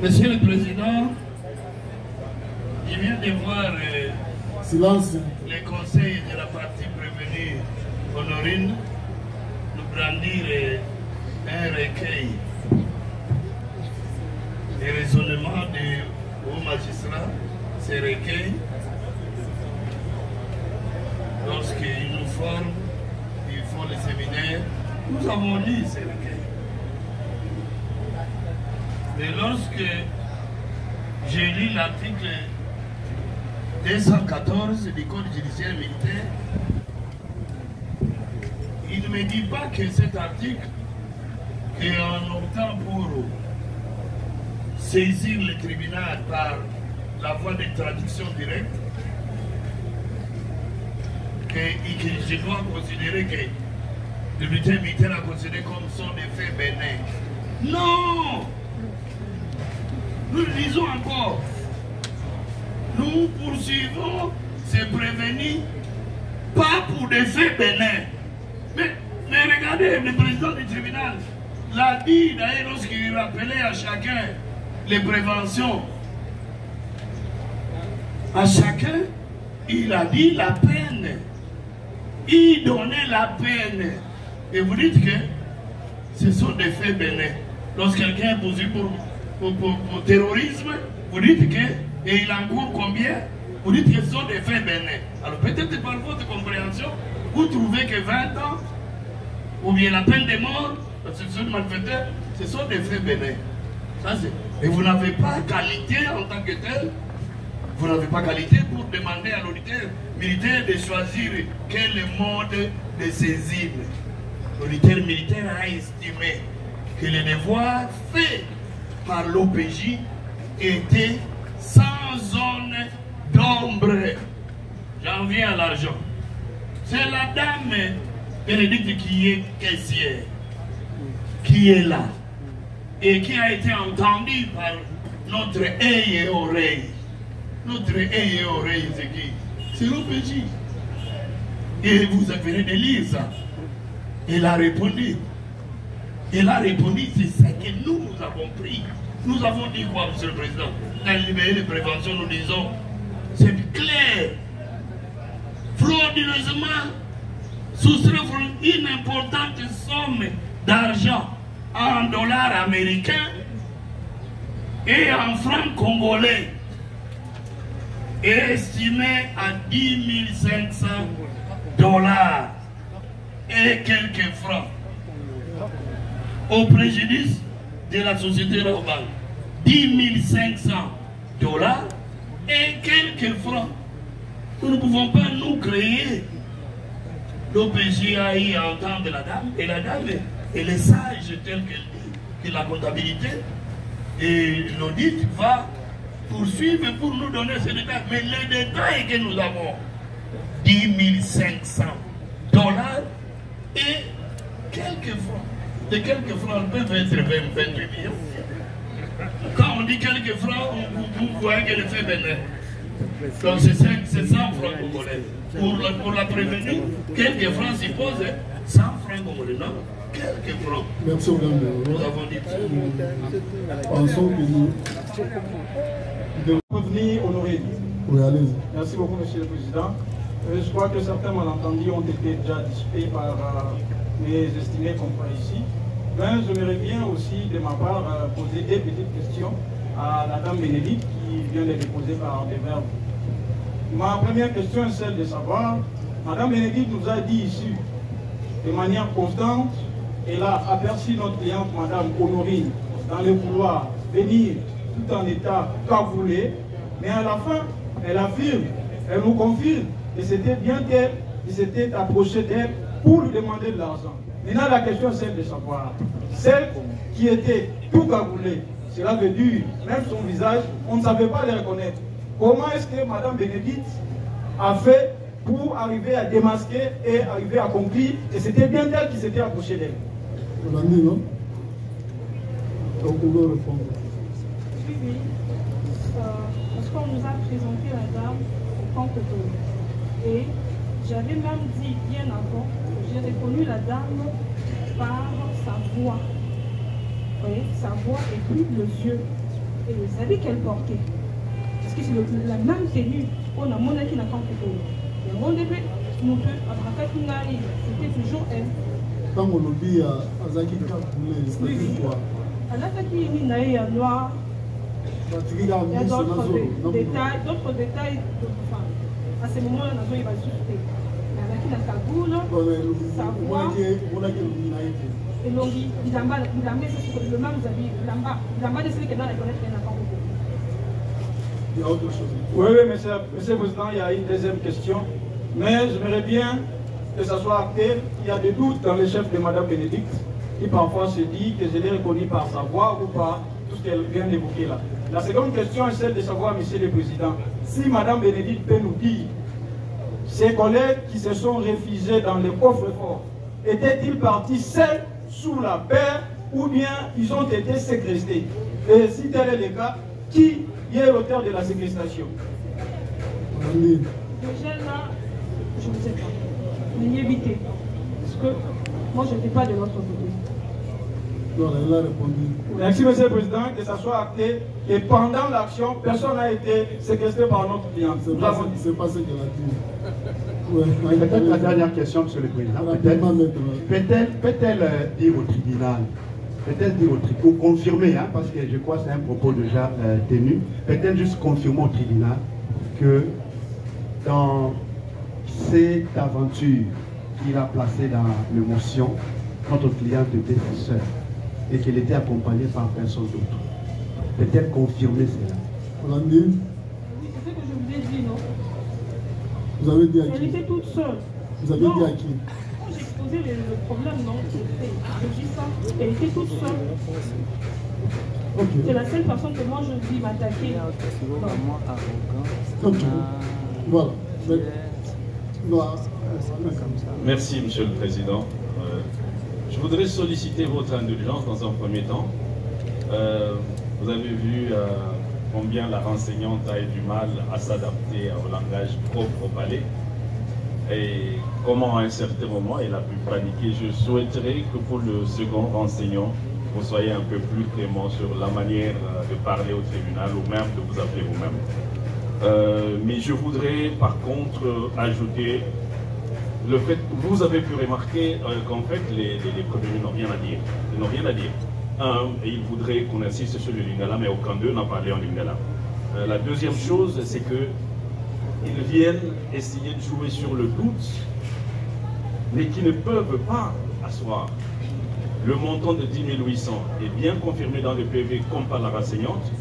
Monsieur le président, je viens de voir les conseils de la partie prévenue Honorine nous brandir un recueil de raisonnement de hauts magistrats, ces recueils, lorsqu'ils nous forment, ils font les séminaires, nous avons lu ces recueils. Mais lorsque j'ai lu l'article 214 du Code judiciaire militaire, il ne me dit pas que cet article est en optant pour saisir le tribunal par la voie de traduction directe, que je dois considérer que le bulletin militaire a considéré comme sont des faits bénins. Non! Nous le disons encore. Nous poursuivons ces prévenus pas pour des faits bénins. Mais regardez, le président du tribunal l'a dit d'ailleurs lorsqu'il rappelait à chacun les préventions. À chacun, il a dit la peine y donner la peine. Et vous dites que ce sont des faits bénins. Lorsque quelqu'un est poursuivi pour terrorisme, vous dites que, et il encourt combien? Vous dites que ce sont des faits bénins. Alors peut-être par votre compréhension, vous trouvez que 20 ans, ou bien la peine de mort, parce que ce sont des malfaiteurs, ce sont des faits bénins. Et vous n'avez pas qualité en tant que tel, vous n'avez pas qualité pour demander à l'auditeur militaire de choisir quel mode de saisine. L'auditeur militaire a estimé que les devoirs faits par l'OPJ étaient sans zone d'ombre. J'en viens à l'argent. C'est la dame Bénédicte qui est caissière, qui est là, et qui a été entendue par notre œil et oreille. Notre œil et oreille, c'est qui? C'est l'OPJ. Et vous venez de lire ça. Elle a répondu. Elle a répondu, c'est ça que nous avons pris. Nous avons dit quoi, Monsieur le Président? Dans le libéré de prévention, nous disons, c'est clair. Frauduleusement, soustraire une importante somme d'argent en dollars américains et en francs congolais est estimé à 10 500 dollars et quelques francs au préjudice de la société Roban. 10 500 dollars et quelques francs. Nous ne pouvons pas nous créer. L'OPJ a eu à entendre la dame, et la dame, elle est sage telle qu'elle dit, que la comptabilité et l'audit va poursuivre pour nous donner ces détails. Mais les détails que nous avons, 10 500 dollars et quelques francs. De quelques francs peuvent être 28 millions. Quand on dit quelques francs, vous voyez que le fait bénin. Donc c'est 100 francs congolais. Pour la prévenir, quelques francs suppose 100 francs congolais. Non, quelques francs. Merci, madame. Nous avons dit. Pensons que nous. Revenir honorer. Oui, allez-y. Merci beaucoup, Monsieur le Président. Je crois que certains malentendus ont été déjà dissipés par mes estimés confrères ici. Mais j'aimerais bien aussi, de ma part, poser des petites questions à la dame Bénédicte qui vient de déposer par des verbes. Ma première question est celle de savoir, madame Bénédicte nous a dit ici, de manière constante, elle a aperçu notre cliente, madame Honorine, dans le couloir, venir tout en état cagoulé, mais à la fin, elle affirme, elle nous confirme que c'était bien qu'elle s'était approchée d'elle pour lui demander de l'argent. Maintenant, la question est celle de savoir, celle qui était tout cagoulée, cela veut dire, même son visage, on ne savait pas le reconnaître. Comment est-ce que Mme Bénédicte a fait pour arriver à démasquer et arriver à conclure que c'était bien elle qui s'était approchée d'elle? On a dit, non? Donc, on doit répondre. Oui, oui. Parce qu'on nous a présenté la dame au camp Cotonou. Et j'avais même dit bien avant, j'ai reconnu la dame par sa voix. Vous voyez, sa voix et puis les yeux et les habits qu'elle portait. Parce que c'est la même tenue qu'on a monnaie qui n'a pas fait. Et on devait nous deux, c'était toujours elle. Quand on oublie à Zaki Kakoulé, c'est quoi? À la fin qui est mis à noir, il y a d'autres détails d'autres femmes. À ce moment-là, il va susciter. Il y a la cagoule, sa voix. Et l'on dit, il a mis le même habit, il a mis celui qui est dans la connaître, il n'a pas beaucoup. Il y a autre chose. Oui, monsieur le Président, il y a une deuxième question. Mais j'aimerais bien que ça soit acté. Il y a des doutes dans les chefs de Mme Bénédicte qui parfois se dit que je l'ai reconnue par sa voix ou par tout ce qu'elle vient d'évoquer là. La seconde question est celle de savoir, monsieur le Président, si Mme Bénédicte peut nous dire, ses collègues qui se sont réfugiés dans les coffres-forts, étaient-ils partis seuls sous la paire ou bien ils ont été séquestrés? Et si tel est le cas, qui est l'auteur de la séquestration? Déjà là, je ne sais pas. Mais évitez. Parce que moi, je n'étais pas de l'autre côté. Non, elle a répondu. Merci, monsieur le Président, que ça soit acté. Et pendant l'action, personne n'a été séquestré par notre client. C'est pas ce qu'elle a dit. Peut-être la dernière question, Monsieur le Président. Peut-elle dire au tribunal, ou confirmer, hein, parce que je crois que c'est un propos déjà tenu, peut-elle juste confirmer au tribunal que dans cette aventure qu'il a placée dans l'émotion, notre cliente était seule et qu'elle était accompagnée par personne d'autre. Peut-elle confirmer cela? Hollande. C'est ce que je vous ai dit, non? Vous avez dit à qui? Elle était toute seule. Vous avez dit à qui? Quand j'ai exposé le problème, non? Je dis ça. Elle était toute seule. Okay. C'est la seule personne que moi je dis m'attaquer. Voilà. Merci, Monsieur le Président. Je voudrais solliciter votre indulgence dans un premier temps. Vous avez vu combien la renseignante a eu du mal à s'adapter au langage propre au palais et comment à un certain moment elle a pu paniquer. Je souhaiterais que pour le second renseignant, vous soyez un peu plus clément sur la manière de parler au tribunal ou même de vous appeler vous-même. Mais je voudrais par contre ajouter le fait que vous avez pu remarquer qu'en fait les prévenus n'ont rien à dire. Ils n'ont rien à dire. Ils voudraient qu'on insiste sur le lingala, mais aucun d'eux n'a parlé en lingala. La deuxième chose, c'est qu'ils viennent essayer de jouer sur le doute, mais qui ne peuvent pas asseoir. Le montant de 10 800 est bien confirmé dans le PV comme par la renseignante,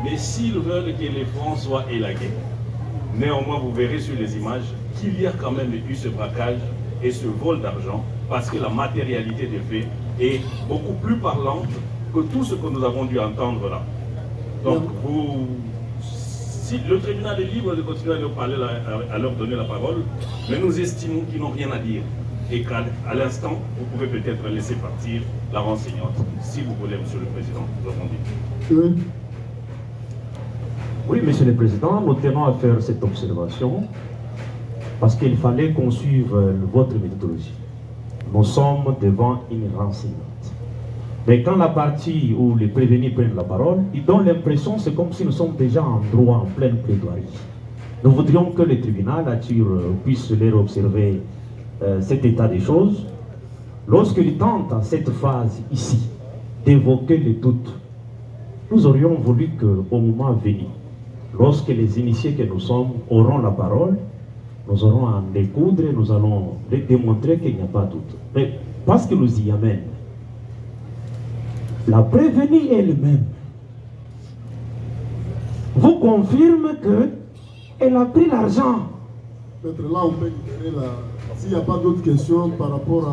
mais s'ils veulent que les fonds soient élagués, néanmoins vous verrez sur les images qu'il y a quand même eu ce braquage et ce vol d'argent, parce que la matérialité des faits est beaucoup plus parlante que tout ce que nous avons dû entendre là. Donc si le tribunal est libre de continuer à leur donner la parole, mais nous estimons qu'ils n'ont rien à dire. Et qu'à l'instant, vous pouvez peut-être laisser partir la renseignante, si vous voulez, Monsieur le Président, nous avons dit. Oui, Monsieur le Président, nous tenons à faire cette observation parce qu'il fallait qu'on suive votre méthodologie. Nous sommes devant une renseignante. Mais quand la partie où les prévenus prennent la parole, ils donnent l'impression que c'est comme si nous sommes déjà en droit, en pleine plaidoirie. Nous voudrions que le tribunal puisse leur observer cet état des choses. Lorsqu'il tente en cette phase ici d'évoquer les doutes, nous aurions voulu qu'au moment venu, lorsque les initiés que nous sommes auront la parole, nous aurons à en découdre et nous allons démontrer qu'il n'y a pas de doute. Mais parce que nous y amène, la prévenue elle-même vous confirme qu'elle a pris l'argent. Peut-être là, on peut libérer la... S'il n'y a pas d'autres questions par rapport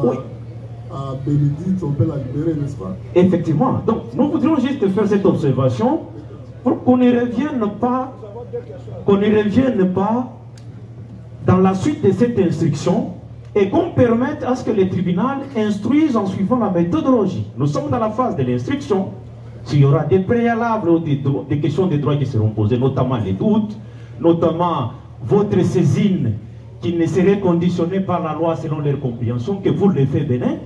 à Bénédicte, on peut la libérer, n'est-ce pas? Effectivement. Donc, nous voudrions juste faire cette observation pour qu'on ne revienne pas dans la suite de cette instruction et qu'on permette à ce que les tribunaux instruisent en suivant la méthodologie. Nous sommes dans la phase de l'instruction. S'il y aura des préalables ou des questions de droit qui seront posées, notamment les doutes, notamment votre saisine qui ne serait conditionnée par la loi selon leur compréhension, que vous le faites Bénin,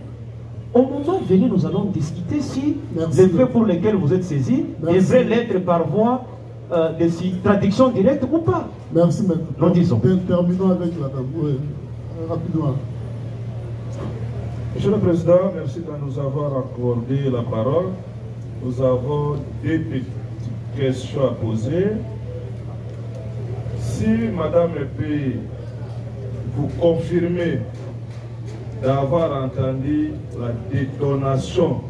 au moment venu, nous allons discuter si les faits pour lesquels vous êtes saisis devraient l'être par voie de traduction directe ou pas. Merci, maître. Nous disons. Terminons avec la dame. Oui, rapidement. Monsieur le Président, merci de nous avoir accordé la parole. Nous avons deux petites questions à poser. Si Madame Epé, vous confirmez d'avoir entendu la détonation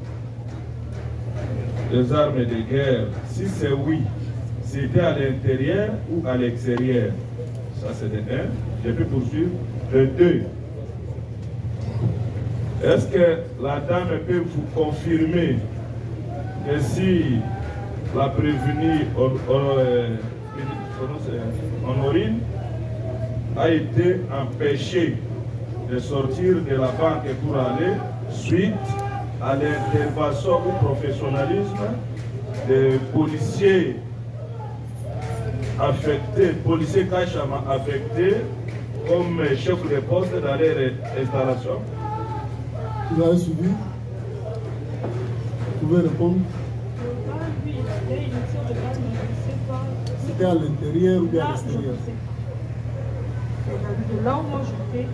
des armes de guerre, si c'est oui, c'était à l'intérieur ou à l'extérieur? Ça c'est de 1. Je peux poursuivre. De 2. Est-ce que la dame peut vous confirmer que si la prévenue Honorine a été empêchée de sortir de la banque pour aller suite à l'intervention ou professionnalisme des policiers affectés, policiers Kachama affectés comme chef de poste dans leur installation? Vous avez suivi? Vous pouvez répondre? C'était à l'intérieur ou bien à l'extérieur? de là où moi j'étais,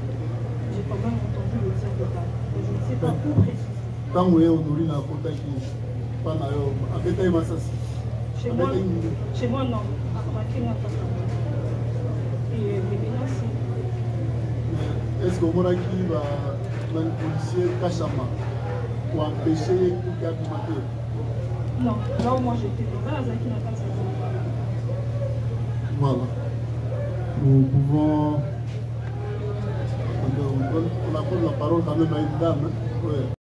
j'ai quand même entendu le tir de balle. Mais je ne sais pas où précisément. Quand vous êtes honoré dans le contexte, chez moi, non. Est-ce que vous avez un policier Kachama pour empêcher tout cas de mater? Non, là où moi j'étais, voilà. Nous pouvons. On accorde la parole quand même à une dame. Ouais.